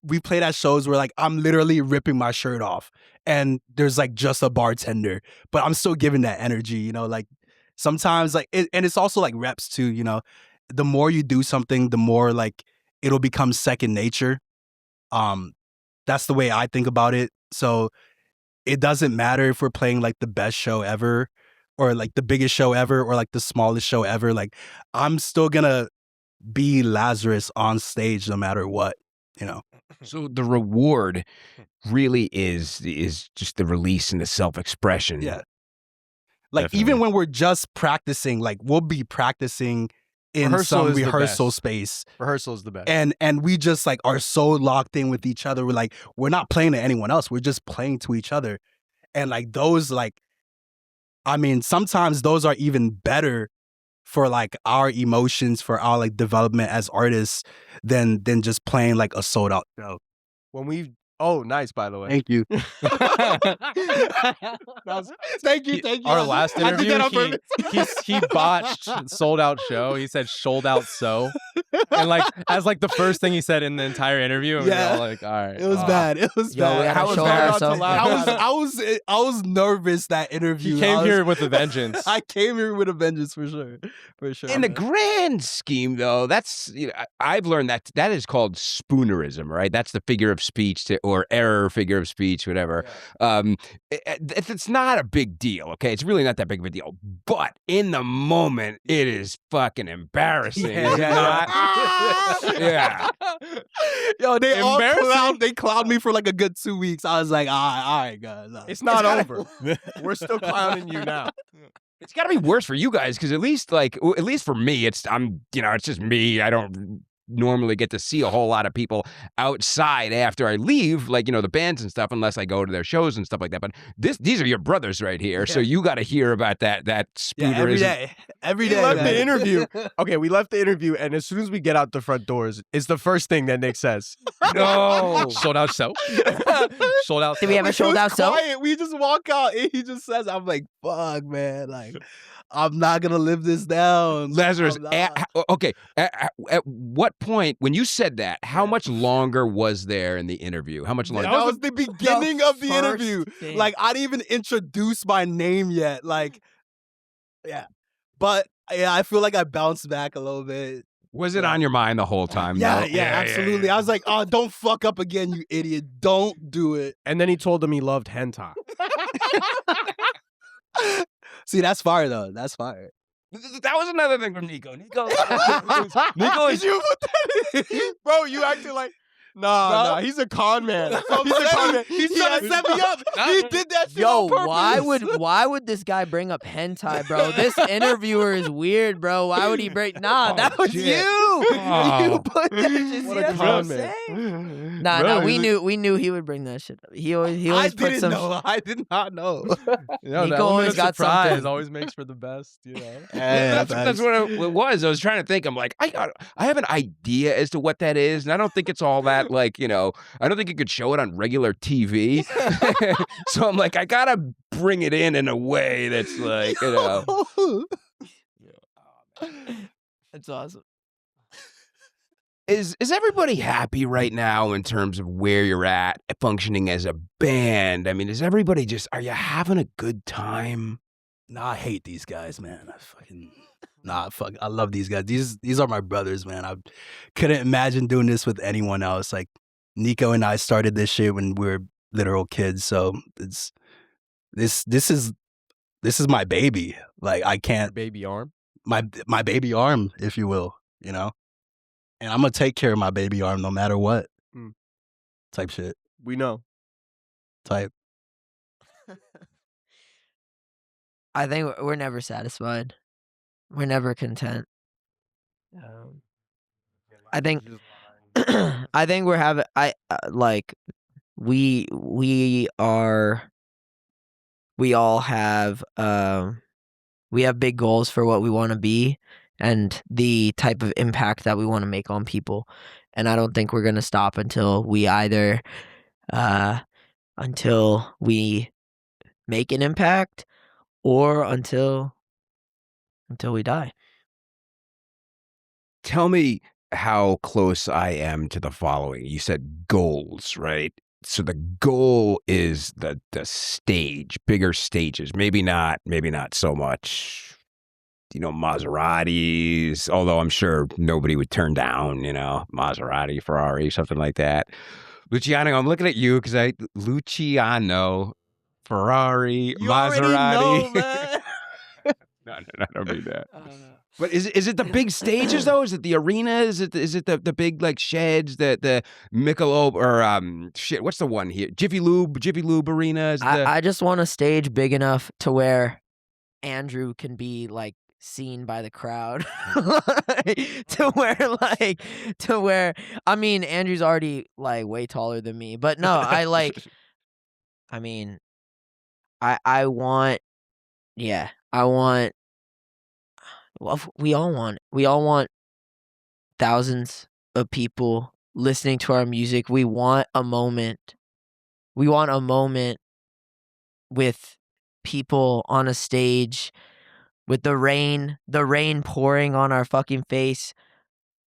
we played at shows where like I'm literally ripping my shirt off and there's like just a bartender, but I'm still giving that energy, like sometimes like and it's also like reps too, the more you do something, the more like it'll become second nature. That's the way I think about it. So it doesn't matter if we're playing like the best show ever or like the biggest show ever or like the smallest show ever. Like I'm still gonna be Lazarus on stage no matter what, So the reward really is just the release and the self-expression. Yeah. Like Definitely. even when we're just practicing, like we'll be practicing in Rehearsal some is the rehearsal best. space. Rehearsal is the best. And we just like are so locked in with each other. We're not playing to anyone else. We're just playing to each other. And like those sometimes those are even better for like our emotions, for our like development as artists than just playing like a sold out show. Oh, nice, by the way. Thank you. Thank you. Our last I did interview, that on purpose. he botched sold out show. He said sold out so. And like as like the first thing he said in the entire interview, and we were all like, all right. It was bad. It was Yo, we bad. had to show ourselves. I was nervous that interview. He came here with a vengeance. I came here with a vengeance for sure. For sure. In the grand scheme, though, that's I've learned that is called spoonerism, right? That's the figure of speech or error figure of speech, whatever. Yeah. It's not a big deal, okay? It's really not that big of a deal. But in the moment, it is fucking embarrassing. Yeah. Yo, they clowned me for like a good 2 weeks. I was like, all right, guys. It's not over. We're still clowning you now. It's got to be worse for you guys because at least for me, it's just me. I don't normally get to see a whole lot of people outside after I leave, like, the bands and stuff, unless I go to their shows and stuff like that. But these are your brothers right here. Yeah. So you got to hear about that spoonerism. Every We day. left the interview. Okay, we left the interview, and as soon as we get out the front doors, it's the first thing that Nick says. No. Sold out so. Sold out. Did we have a sold out so? We just walk out and he just says, I'm like, fuck, man. Like, I'm not going to live this down. Lazarus, at what point, when you said that, how much longer was there in the interview? How much longer? That was the beginning of the interview. thing. Like, I didn't even introduce my name yet. Like, yeah. But, yeah, I feel like I bounced back a little bit. Was it on your mind the whole time? Yeah, though? Absolutely. Yeah. I was like, oh, don't fuck up again, you idiot. Don't do it. And then he told them he loved hentai. See, that's fire, though. That's fire. That was another thing from Nico. Nico Did you put that in? Bro, you acting like... Nah, he's a con man. He's a con man. He's trying to set me up. He did that shit Yo, on purpose. why would this guy bring up hentai, bro? This interviewer is weird, bro. Why would he bring? Nah, that was shit. you. You put that shit. What See, a that's con I'm man. saying. Bro, Nah, he's we knew he would bring that shit up. He always I put didn't some. know. I did not know. No, Nico that always always got surprise something. always makes for the best, you know. That's what it was. I was trying to think. I'm like, I have an idea as to what that is, and I don't think it's all that like, you know, I don't think you could show it on regular TV. So I'm like, I gotta bring it in a way that's like, you know. That's awesome. Is everybody happy right now in terms of where you're at functioning as a band? I mean, is everybody are you having a good time? Nah, I hate these guys, man. I love these guys. These are my brothers, man. I couldn't imagine doing this with anyone else. Like Nico and I started this shit when we were literal kids, so it's this is my baby. Like I can't Baby arm. my baby arm, if you will, you know. And I'm gonna take care of my baby arm no matter what. Mm. Type shit. We know. Type. I think we're never satisfied. We're never content. I think I think we're having like we all have we have big goals for what we want to be and the type of impact that we want to make on people. And I don't think we're going to stop until we either until we make an impact or until we die. Tell me how close I am to the following. You said goals, right? So the goal is the stage, bigger stages. Maybe not so much, you know, Maseratis, although I'm sure nobody would turn down, you know, Maserati, Ferrari, something like that. Luciano, I'm looking at you because Luciano, Ferrari, Maserati. No, I don't mean that. But is it the big stages though? Is it the arena? Is it the big like sheds, the Michelob or shit? What's the one here? Jiffy Lube Arena. I just want a stage big enough to where Andrew can be like seen by the crowd. to where I mean Andrew's already like way taller than me, but no, I mean I want well, we all want thousands of people listening to our music. We want a moment with people on a stage with the rain pouring on our fucking face.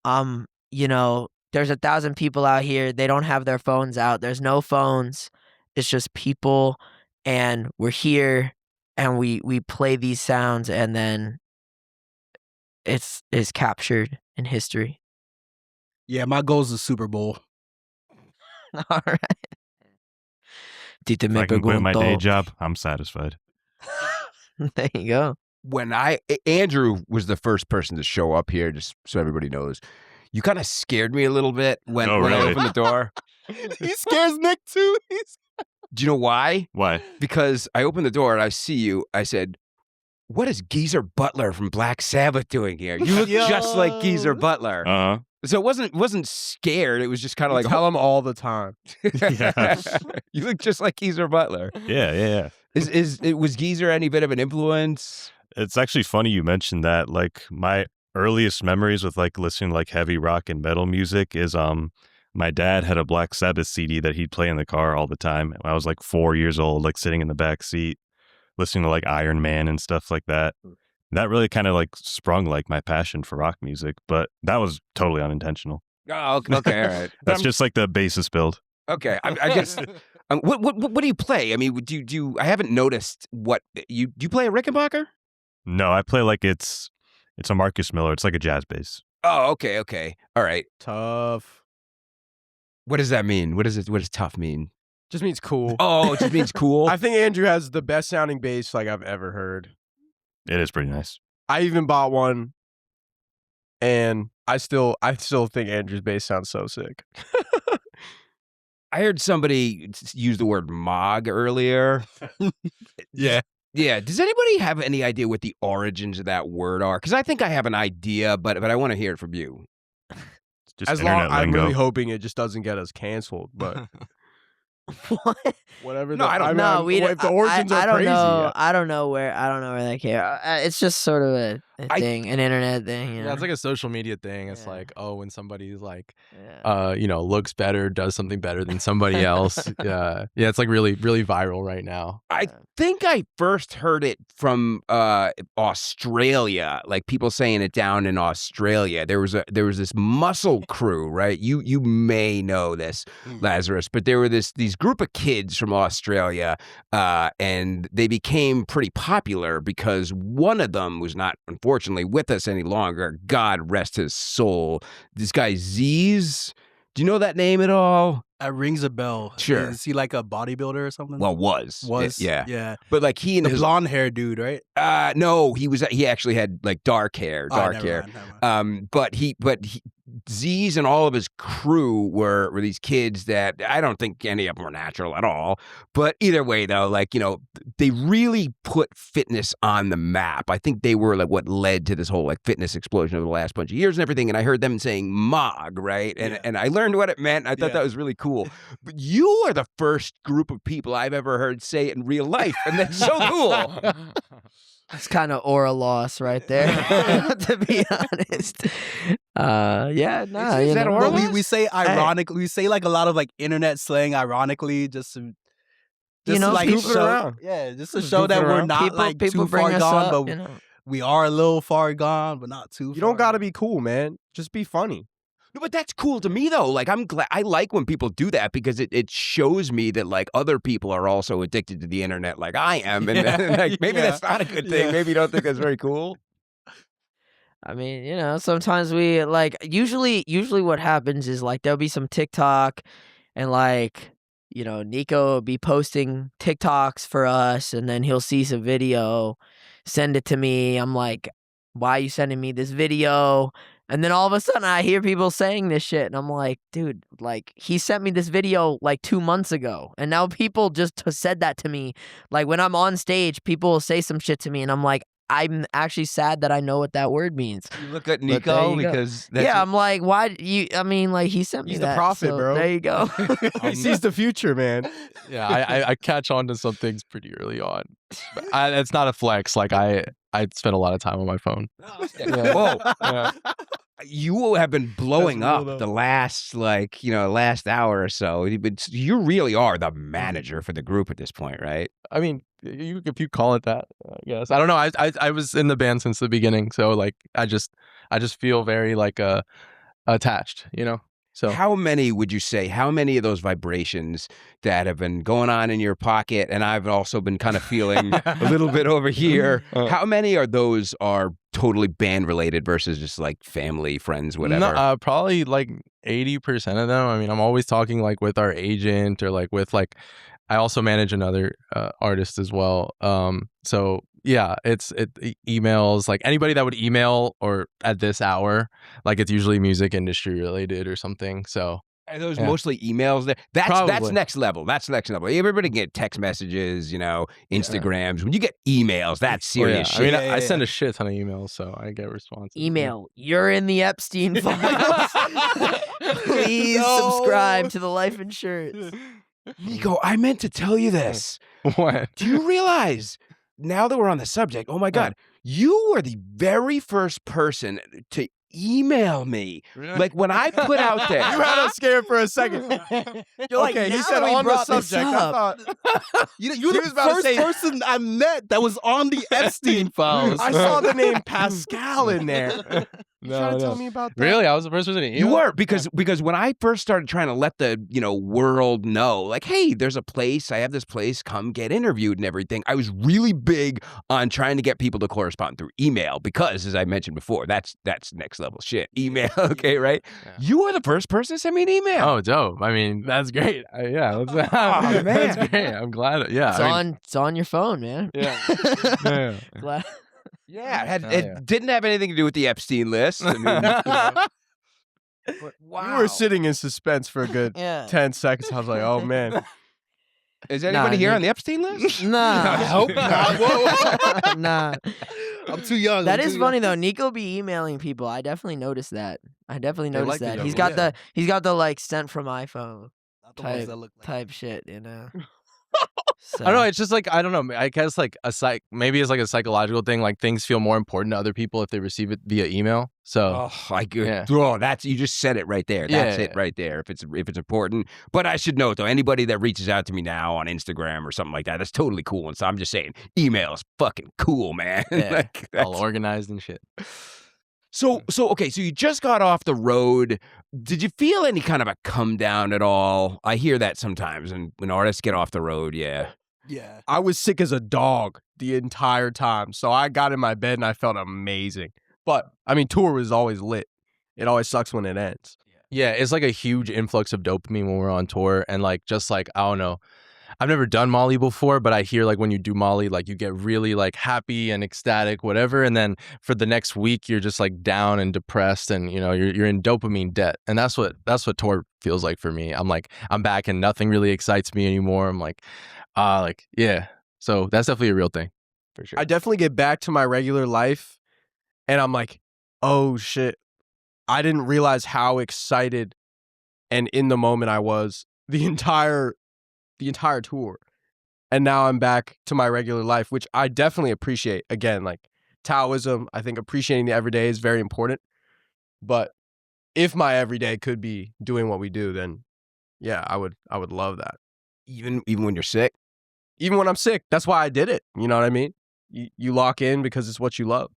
You know, there's 1,000 people out here. They don't have their phones out. There's no phones. It's just people, and we're here, and we play these sounds, and then it's captured in history. Yeah, my goal is the Super Bowl. All right. If I can quit my day job, I'm satisfied. There you go. When Andrew was the first person to show up here, just so everybody knows, you kind of scared me a little bit when I really? opened the door. He scares Nick too. Do you know why? Why? Because I opened the door and I see you. I said, "What is Geezer Butler from Black Sabbath doing here? You look just like Geezer Butler." Uh-huh. So it wasn't scared. It was just kind of like, Tell him all the time. Yeah. You look just like Geezer Butler. Yeah. Was Geezer any bit of an influence? It's actually funny you mentioned that. Like my earliest memories with like listening to like heavy rock and metal music is my dad had a Black Sabbath CD that he'd play in the car all the time. When I was like 4 years old, like sitting in the back seat, listening to like Iron Man and stuff like that. That really kind of like sprung like my passion for rock music, but that was totally unintentional. Oh, okay, all right. That's just like the basis build. Okay. I guess. What do you play? I mean, do you? I haven't noticed what you do. You play a Rickenbacker? No, I play like it's a Marcus Miller. It's like a jazz bass. Oh, okay. All right. Tough. What does that mean? What does tough mean? Just means cool. Oh, it just means cool. I think Andrew has the best sounding bass like I've ever heard. It is pretty nice. I even bought one, and I still think Andrew's bass sounds so sick. I heard somebody use the word Mog earlier. Yeah. Yeah. Does anybody have any idea what the origins of that word are? Because I think I have an idea, but I want to hear it from you. Just As long, internet I'm lingo. really hoping it just doesn't get us canceled. But What? whatever. No, I don't- No, mean, we don't. if the origins are I don't crazy. know. I don't know where they care. It's just sort of a I- thing, an internet thing. You know? Yeah, it's like a social media thing. It's Yeah. like, oh, when somebody's like, Yeah. looks better, does something better than somebody else. Yeah, it's like really, really viral right now. I think I first heard it from Australia, like people saying it down in Australia. There was this muscle crew, right? You may know this, Lazarus, but there were these group of kids from Australia, and they became pretty popular because one of them was not, unfortunately, with us any longer. God rest his soul. This guy Z's. Do you know that name at all? That rings a bell. Sure. Is he like a bodybuilder or something? Well, was yeah. but like he and The his blonde hair dude, right? no, he actually had like dark hair. Oh, never mind. But Z's and all of his crew were these kids that I don't think any of them were natural at all. But either way, though, like, you know, they really put fitness on the map. I think they were like what led to this whole like fitness explosion over the last bunch of years and everything. And I heard them saying MOG, right? And I learned what it meant. I thought that was really cool. But you are the first group of people I've ever heard say it in real life, and that's so cool. It's kind of aura loss right there, to be honest. Yeah, no. Is that aura But loss? we say ironically, we say like a lot of like internet slang ironically, just to like goof it show, around. just to Just show goof that it we're around. not people too bring far us gone, up, but you know. we are a little far gone, but not too. You don't gotta be cool, man. Just be funny. No, but that's cool to me though. Like I'm glad I like when people do that because it shows me that like other people are also addicted to the internet like I am, and, and, like maybe that's not a good thing. Yeah. Maybe you don't think that's very cool. I mean, you know, sometimes we like usually what happens is like there'll be some TikTok and like, you know, Nico will be posting TikToks for us and then he'll see some video, send it to me. I'm like, why are you sending me this video? And then all of a sudden I hear people saying this shit and I'm like, dude, like he sent me this video like 2 months ago. And now people just said that to me. Like when I'm on stage, people will say some shit to me and I'm like, I'm actually sad that I know what that word means. You look at But there Nico you go. because that's Yeah, I'm like, why you? I mean, like he sent me He's the that. prophet, so bro. There you go. He sees the future, man. Yeah, I catch on to some things pretty early on. But it's not a flex. Like I spend a lot of time on my phone. Whoa. Yeah. You have been blowing That's real, up though. the last last hour or so. But you really are the manager for the group at this point, right? I mean, if you call it that, I guess. I don't know. I was in the band since the beginning, so like I just feel very like attached, you know. So How many would you say? How many of those vibrations that have been going on in your pocket, and I've also been kind of feeling a little bit over here? How many are those are totally band related versus just like family, friends, whatever? No, probably like 80% of them. I mean, I'm always talking like with our agent or like with like I also manage another artist as well. So yeah, it's emails, like anybody that would email or at this hour, like it's usually music industry related or something. So Are those Yeah. mostly emails? That's Probably. next level. That's next level. Everybody can get text messages, Instagrams. When you get emails, that's serious I mean, shit. Yeah, I yeah, send a shit ton of emails, so I get responses. Email. You're in the Epstein files. Please subscribe to the life insurance. Nico, I meant to tell you this. What? Do you realize, now that we're on the subject, oh my God, you were the very first person to email me. Like when I put out there. You had us scared for a second. You're like, Okay, he now said that we on the brought this subject. I up. thought You're He the was about to first say- person I met that was on the Epstein files. I saw the name Pascal in there. You No, trying to no. tell me about that? Really? I was the first person to email? You were because when I first started trying to let the world know, like, hey, there's a place, I have this place, come get interviewed and everything. I was really big on trying to get people to correspond through email because, as I mentioned before, that's next level shit. Email, okay, right? Yeah. You were the first person to send me an email. Oh, dope. I mean, that's great. That's man. that's great. I'm glad. Yeah. It's on your phone, man. Yeah. Yeah. Glad. Yeah, Oh, it yeah. didn't have anything to do with the Epstein list. I mean, We were sitting in suspense for a good Yeah. 10 seconds. I was like, oh man. Is anybody Nah, here Nick- on the Epstein list? Nah. I hope not. Whoa. Nah. I'm too young. That I'm is too funny young. though. Nico be emailing people. I definitely noticed that. I definitely They noticed like the that. young He's ones. got he's got the like sent from iPhone Not the ones type that look like type shit, you know. I don't know. It's just like I don't know. I guess like maybe it's like a psychological thing. Like things feel more important to other people if they receive it via email. So yeah. That's you just said it right there. That's it right there. If it's important, but I should note though, anybody that reaches out to me now on Instagram or something like that, that's totally cool. And so I'm just saying, email is fucking cool, man. Yeah, Like, all organized and shit. So okay, so you just got off the road. Did you feel any kind of a come down at all? I hear that sometimes, and when artists get off the road, yeah. Yeah. I was sick as a dog the entire time. So I got in my bed and I felt amazing. But I mean, tour was always lit. It always sucks when it ends. Yeah, it's like a huge influx of dopamine when we're on tour, and like just like I don't know. I've never done Molly before, but I hear like when you do Molly, like you get really like happy and ecstatic, whatever. And then for the next week, you're just like down and depressed, and you know you're in dopamine debt. And that's what tour feels like for me. I'm like I'm back and nothing really excites me anymore. I'm like yeah. So that's definitely a real thing for sure. I definitely get back to my regular life and I'm like, oh shit. I didn't realize how excited and in the moment I was the entire tour. And now I'm back to my regular life, which I definitely appreciate. Again, like Taoism, I think appreciating the everyday is very important. But if my everyday could be doing what we do, then yeah, I would love that. Even when you're sick. Even when I'm sick, that's why I did it. You know what I mean? You lock in because it's what you love.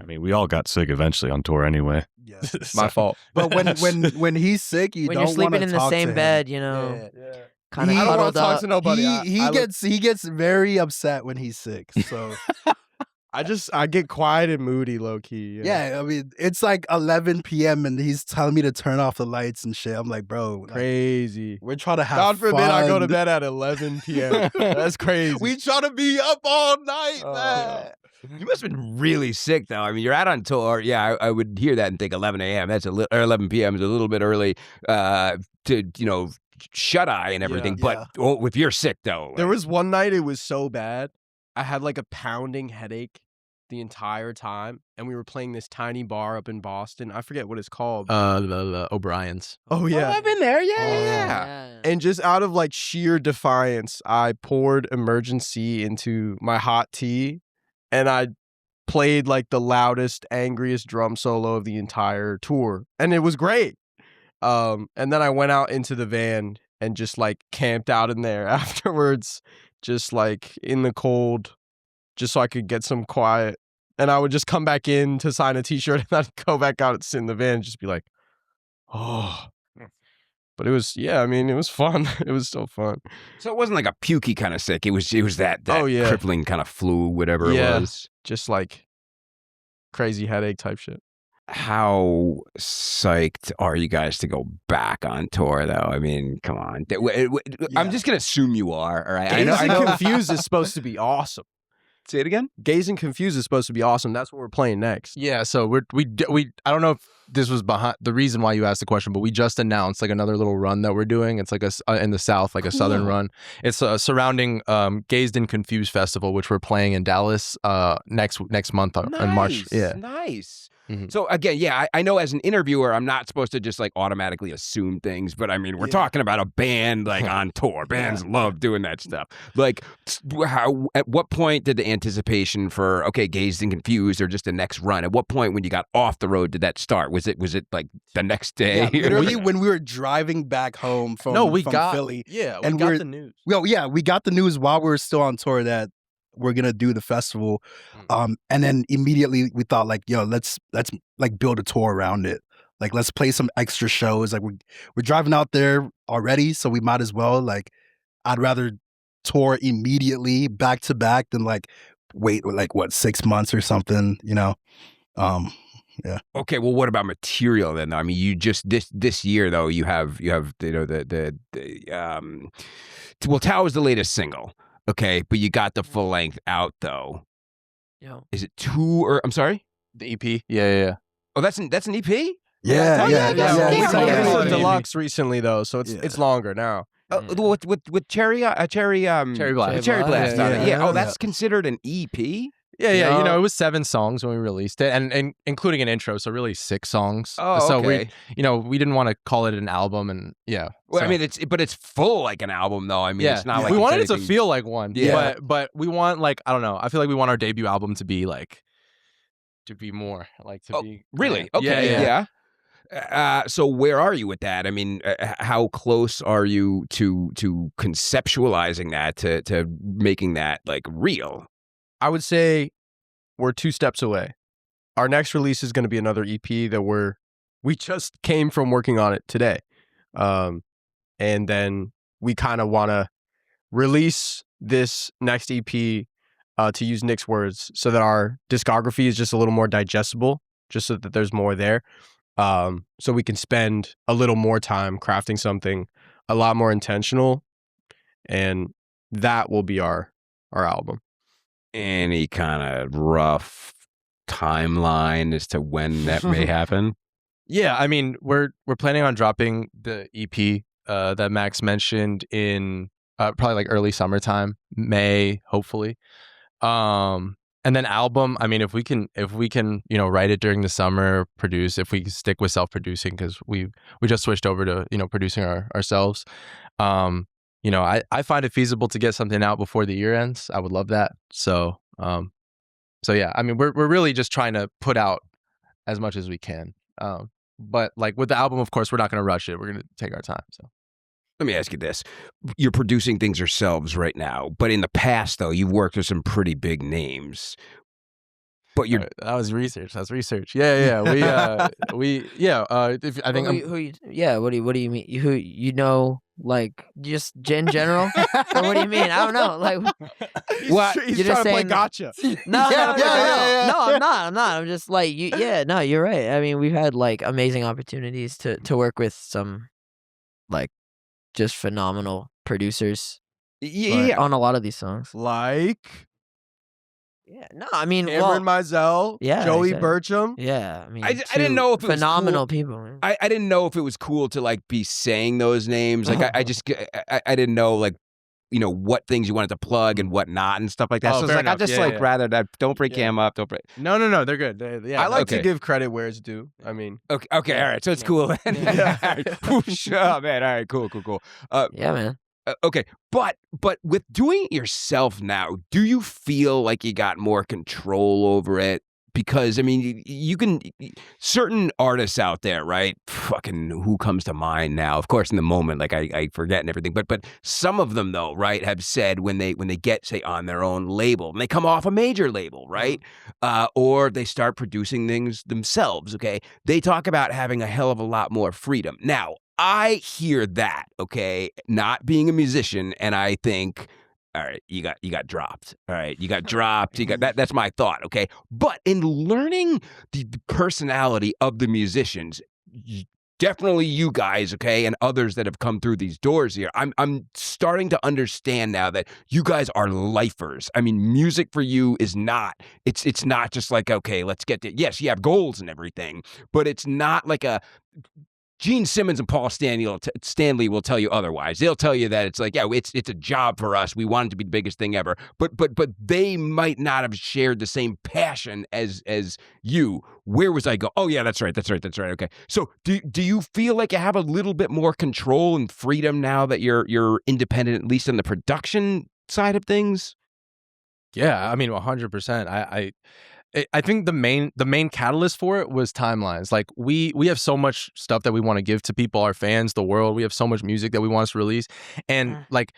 I mean, we all got sick eventually on tour anyway. Yeah. My fault. But when he's sick, you when don't you're sleeping wanna in the talk to same him. bed, you know, Yeah. kind of He- I don't want cuddled to talk up. to nobody. He gets very upset when he's sick. So I get quiet and moody, low key. yeah, I mean, it's like 11 p.m. and he's telling me to turn off the lights and shit. I'm like, bro, like, Crazy. we're trying to have God forbid I go to fun. bed at 11 p.m. That's crazy. We try to be up all night, man. You must have been really sick, though. I mean, you're out on tour. Yeah, I would hear that and think 11 a.m. That's or 11 p.m. is a little bit early to shut eye and everything. Yeah. But if you're sick, though, There was one night it was so bad. I had like a pounding headache the entire time, and we were playing this tiny bar up in Boston. I forget what it's called. The O'Briens. Oh yeah. I've been there. Yeah, Oh, yeah. And just out of like sheer defiance, I poured emergency into my hot tea and I played like the loudest, angriest drum solo of the entire tour. And it was great. And then I went out into the van and just like camped out in there afterwards, just like in the cold, just so I could get some quiet. And I would just come back in to sign a t-shirt and I'd go back out and sit in the van and just be like, oh. But it was, it was fun. It was still fun. So it wasn't like a pukey kind of sick. It was that Oh, yeah. crippling kind of flu, whatever Yeah. it was. Just like crazy headache type shit. How psyched are you guys to go back on tour, though? I mean, come on. I'm just gonna assume you are. All right. I Gazed and know. Confused is supposed to be awesome. Say it again. Gazed and Confused is supposed to be awesome. That's what we're playing next. Yeah, so we I don't know if this was behind the reason why you asked the question, but we just announced like another little run that we're doing. It's like in the South, like a Southern run. It's surrounding Gazed and Confused Festival, which we're playing in Dallas next month in March. Yeah, Nice. Mhm. So again, I know as an interviewer, I'm not supposed to just like automatically assume things, but I mean, we're talking about a band like on tour. Bands love doing that stuff. Like, at what point did the anticipation for Gazed and Confused or just the next run? At what point when you got off the road did that start? Was it like the next day? Yeah, literally when we were driving back home from Philly. Yeah, And we got we're- the news. Well, yeah, we got the news while we were still on tour that we're gonna do the festival. And then immediately we thought like, yo, let's like build a tour around it. Like let's play some extra shows. Like we're driving out there already, so we might as well like I'd rather tour immediately back to back than like wait like 6 months or something, you know. Yeah. Okay, well, what about material then? I mean, you just this year though, you have the Tao is the latest single, okay, but you got the full length out though. Yeah. Is it 2 or I'm sorry? the EP. Yeah. Oh, that's an EP. Yeah, We yeah, released yeah. a deluxe recently though, so it's longer now. With cherry Cherry Blast. cherry blast Yeah, on it. yeah. Oh, that's considered an EP. Yeah, No. it was 7 songs when we released it, and including an intro, so really 6 songs. Oh, so okay. we didn't want to call it an album, and yeah. Well, so. I mean, it's full like an album though. I mean, yeah, it's not like we it's wanted it to anything- feel like one. Yeah. but we want like I don't know. I feel like we want our debut album to be like to be more like to be Really? grand. Okay, Yeah. So where are you with that? I mean, how close are you to conceptualizing that, to making that like real? I would say we're 2 steps away. Our next release is going to be another EP that we just came from working on it today. And then we kind of want to release this next EP, to use Nick's words, so that our discography is just a little more digestible, just so that there's more there. So we can spend a little more time crafting something a lot more intentional, and that will be our album. Any kind of rough timeline as to when that may happen? Yeah, I mean, we're planning on dropping the EP that Max mentioned in probably like early summertime, May, hopefully. And then album, I mean, if we can, write it during the summer, produce, if we stick with self-producing, because we just switched over to, producing ourselves. I find it feasible to get something out before the year ends. I would love that. So yeah, I mean, we're really just trying to put out as much as we can. But like with the album, of course, we're not going to rush it. We're going to take our time. So. Let me ask you this. You're producing things yourselves right now, but in the past, though, you've worked with some pretty big names. But you're that was research. That's research. Yeah. If I think what do you mean? Who like just in general? Or what do you mean? I don't know. Like What? He's You're trying just to play saying- gotcha. No, Yeah, yeah. no, I'm not. I'm just like no, you're right. I mean, we've had like amazing opportunities to work with some like just phenomenal producers yeah. on a lot of these songs. Like Yeah, no, I mean, Cameron Mizell, yeah, Joey exactly. Bircham. yeah, I mean, I didn't two know if it was phenomenal cool. people. Man. I didn't know if it was cool to like be saying those names. Like I didn't know like what things you wanted to plug and what not and stuff like that. Oh, So it's fair like I enough. just Yeah, like yeah. rather that don't bring Yeah. Cam up. Don't bring. No, they're good. I like okay. to give credit where it's due. I mean, Okay, all right. So it's Yeah. cool. Then. Yeah. All right. Whoosh. Oh man. All right. Cool. Yeah, man. Okay, but with doing it yourself now, do you feel like you got more control over it? Because I mean, you can certain artists out there, right? Fucking who comes to mind now? Of course, in the moment, like I forget and everything. But some of them though, right, have said when they get say on their own label and they come off a major label, right, or they start producing things themselves. Okay, they talk about having a hell of a lot more freedom. Now, I hear that, okay, not being a musician, and I think, all right, you got dropped. All right, you got dropped. You got that. That's my thought, okay. But in learning the personality of the musicians, definitely you guys, okay, and others that have come through these doors here, I'm starting to understand now that you guys are lifers. I mean, music for you is not. It's not just like, okay, let's get to. Yes, you have goals and everything, but it's not like a. Gene Simmons and Paul Stanley will tell you otherwise. They'll tell you that it's like, yeah, it's a job for us. We want it to be the biggest thing ever. But they might not have shared the same passion as you. Where was I go? Oh yeah, that's right. Okay. So do you feel like you have a little bit more control and freedom now that you're independent, at least on the production side of things? Yeah, I mean, 100%. I think the main catalyst for it was timelines. Like we have so much stuff that we want to give to people, our fans, the world. We have so much music that we want to release, and like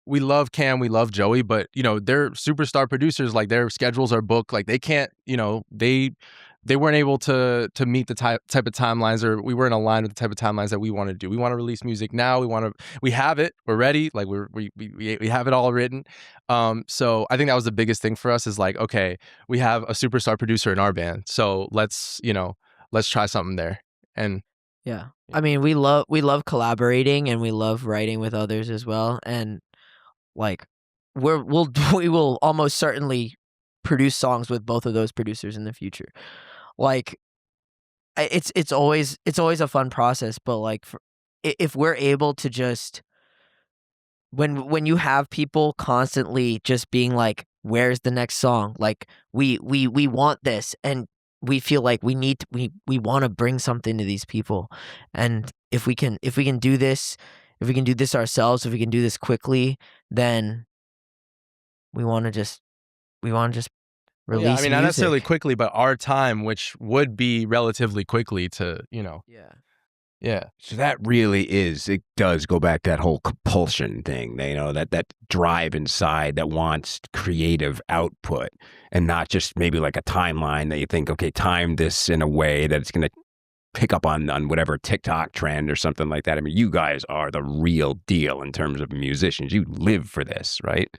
we love Cam, we love Joey, but they're superstar producers. Like their schedules are booked. Like they can't, they weren't able to meet the type of timelines, or we weren't aligned with the type of timelines that we want to do. We want to release music now. We have it. We're ready. Like we have it all written. So I think that was the biggest thing for us is like, okay, we have a superstar producer in our band. So let's try something there. And Yeah. I mean, we love collaborating and we love writing with others as well. And like we will almost certainly produce songs with both of those producers in the future. Like it's always a fun process, but like if we're able to just when you have people constantly just being like, where's the next song? Like we want this, and we feel like we want to bring something to these people. And if we can do this, if we can do this ourselves, if we can do this quickly, then we want to just release Yeah, I mean, not necessarily music. quickly, but our time, which would be relatively quickly to, Yeah. yeah. So that really is, it does go back to that whole compulsion thing, that drive inside that wants creative output and not just maybe like a timeline that you think, okay, time this in a way that it's going to pick up on whatever TikTok trend or something like that. I mean, you guys are the real deal in terms of musicians. You live for this, right?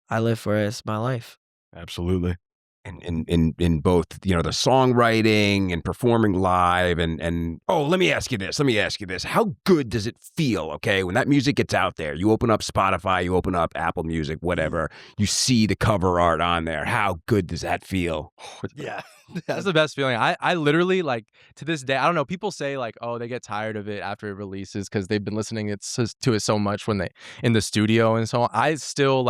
I live for it. It's my life. Absolutely. And in both, the songwriting and performing live and let me ask you this. How good does it feel, okay, when that music gets out there? You open up Spotify, you open up Apple Music, whatever, you see the cover art on there. How good does that feel? Yeah. That's the best feeling. I literally, like, to this day, I don't know, people say like, oh, they get tired of it after it releases because they've been listening to it so much when they in the studio and so on. I still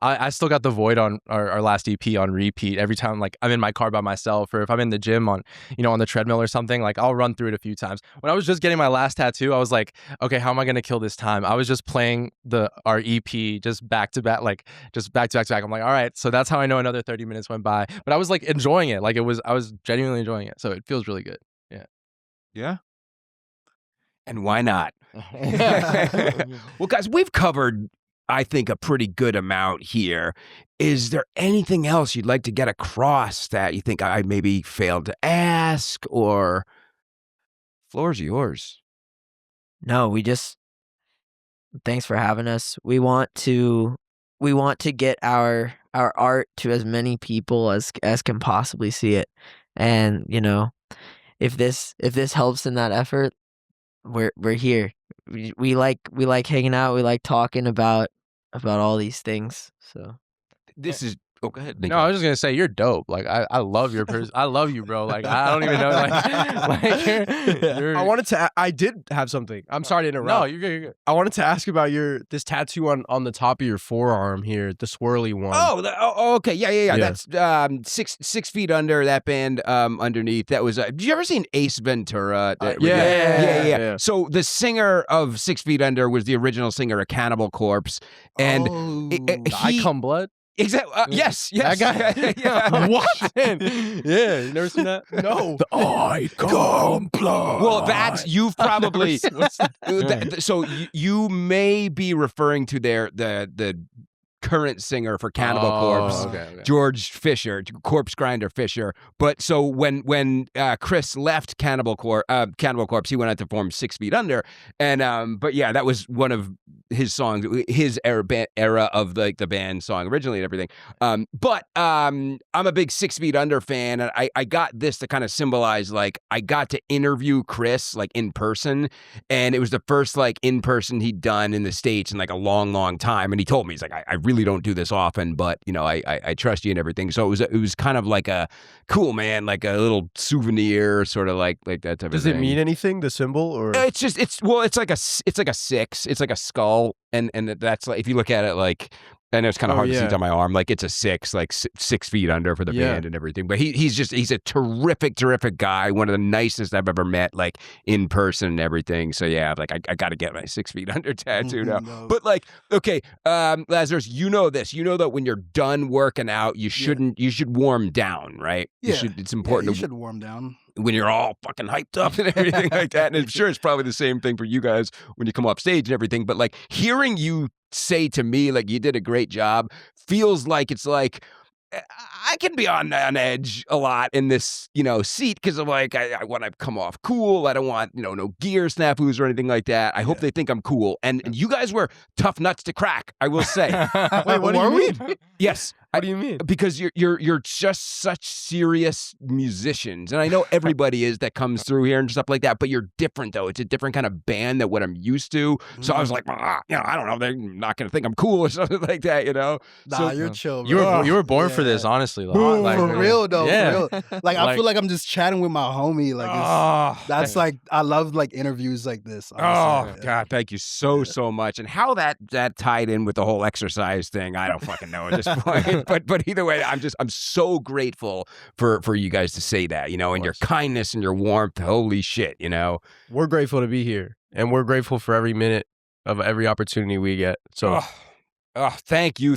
I still got The Void on our last EP on repeat every time, like I'm in my car by myself, or if I'm in the gym on on the treadmill or something, like I'll run through it a few times. When I was just getting my last tattoo, I was like, okay, how am I gonna kill this time? I was just playing our EP just back to back, like just back to back to back. I'm like, all right, so that's how I know another 30 minutes went by. But I was like enjoying it. Like I was genuinely enjoying it. So it feels really good. Yeah. Yeah. And why not? Well, guys, we've covered, I think, a pretty good amount here. Is there anything else you'd like to get across that you think I maybe failed to ask, or floor's yours? No, thanks for having us. We want to get our art to as many people as can possibly see it. And, if this helps in that effort, we're here. We like hanging out, we like talking about all these things. So This is go ahead, Nico. No, I was just gonna say you're dope. Like I love your person. I love you, bro. Like I don't even know. Like you're I did have something. I'm sorry to interrupt. No, you're good. You're good. I wanted to ask about this tattoo on the top of your forearm here, the swirly one. Okay, yeah. Yeah. That's 6 feet under, that band underneath. That was. Did you ever see Ace Ventura? Yeah. So the singer of 6 Feet Under was the original singer of Cannibal Corpse, and I Come Blood. Exactly. Yes. That guy. Yeah. What? Yeah, you never seen that? No. I come blood. Well, that's you've probably. So you may be referring to the current singer for Cannibal Corpse, okay. George Fisher, Corpse Grinder Fisher. But so when Chris left Cannibal Corpse, he went out to form 6 Feet Under, and but yeah, that was one of his songs, his era of the band song originally and everything. But I'm a big 6 Feet Under fan, and I got this to kind of symbolize, like, I got to interview Chris like in person, and it was the first like in person he'd done in the States in like a long time, and he told me, he's like, I really don't do this often, but I trust you and everything. So it was kind of like a cool, man, like a little souvenir, sort of like that type of thing. Does it mean anything, the symbol, or it's like a 6, it's like a skull, and that's like, if you look at it, like, I know it's kind of hard to see it on my arm, like it's a 6, like 6 feet under for the band and everything. But he's a terrific guy, one of the nicest I've ever met, like in person and everything. So yeah, like I got to get my 6 feet under tattoo now. No. But like, okay, Lazarus, you know this. You know that when you're done working out, you should warm down, right? Yeah. It's important You should warm down. when you're all fucking hyped up and everything like that. And I'm sure it's probably the same thing for you guys when you come off stage and everything. But like, hearing you say to me, like, you did a great job, feels like it's like, I can be on edge a lot in this, seat, because I'm like, I want to come off cool. I don't want, no gear snafus or anything like that. I hope they think I'm cool. And you guys were tough nuts to crack, I will say. Wait, what do you mean? Yes. What do you mean? Because you're just such serious musicians, and I know everybody is that comes through here and stuff like that. But you're different though. It's a different kind of band than what I'm used to. So I was like, I don't know, they're not gonna think I'm cool or something like that, Nah, So, you're chill, bro. You were born for this, honestly. Though. For real though, yeah. for real. Like I feel like I'm just chatting with my homie. Like that's like I love like interviews like this. Honestly. God, thank you so much. And how that tied in with the whole exercise thing, I don't fucking know at this point. but either way, I'm so grateful for you guys to say that, and your kindness and your warmth. Holy shit, We're grateful to be here, and we're grateful for every minute of every opportunity we get. So. Thank you.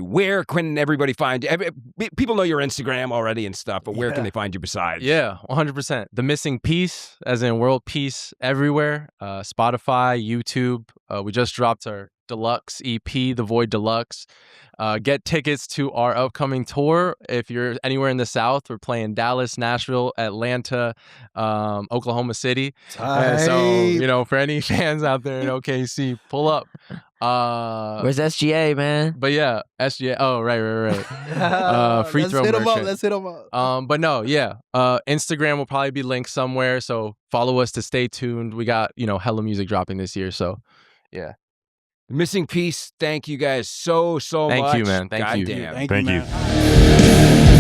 Where can everybody find you? People know your Instagram already and stuff, but where can they find you besides? Yeah, 100%. The Missing Piece, as in world peace everywhere. Spotify, YouTube. We just dropped our deluxe EP, The Void Deluxe. Get tickets to our upcoming tour. If you're anywhere in the South, we're playing Dallas, Nashville, Atlanta, Oklahoma City. So, for any fans out there in OKC, pull up. Where's SGA, man? But yeah, SGA. Oh, right. Free throw merchant. Let's hit them up. But no, yeah. Instagram will probably be linked somewhere. So follow us to stay tuned. We got, hella music dropping this year. So yeah. Missing Piece, thank you guys so much. Thank you, man. Thank you. Goddamn. Thank you.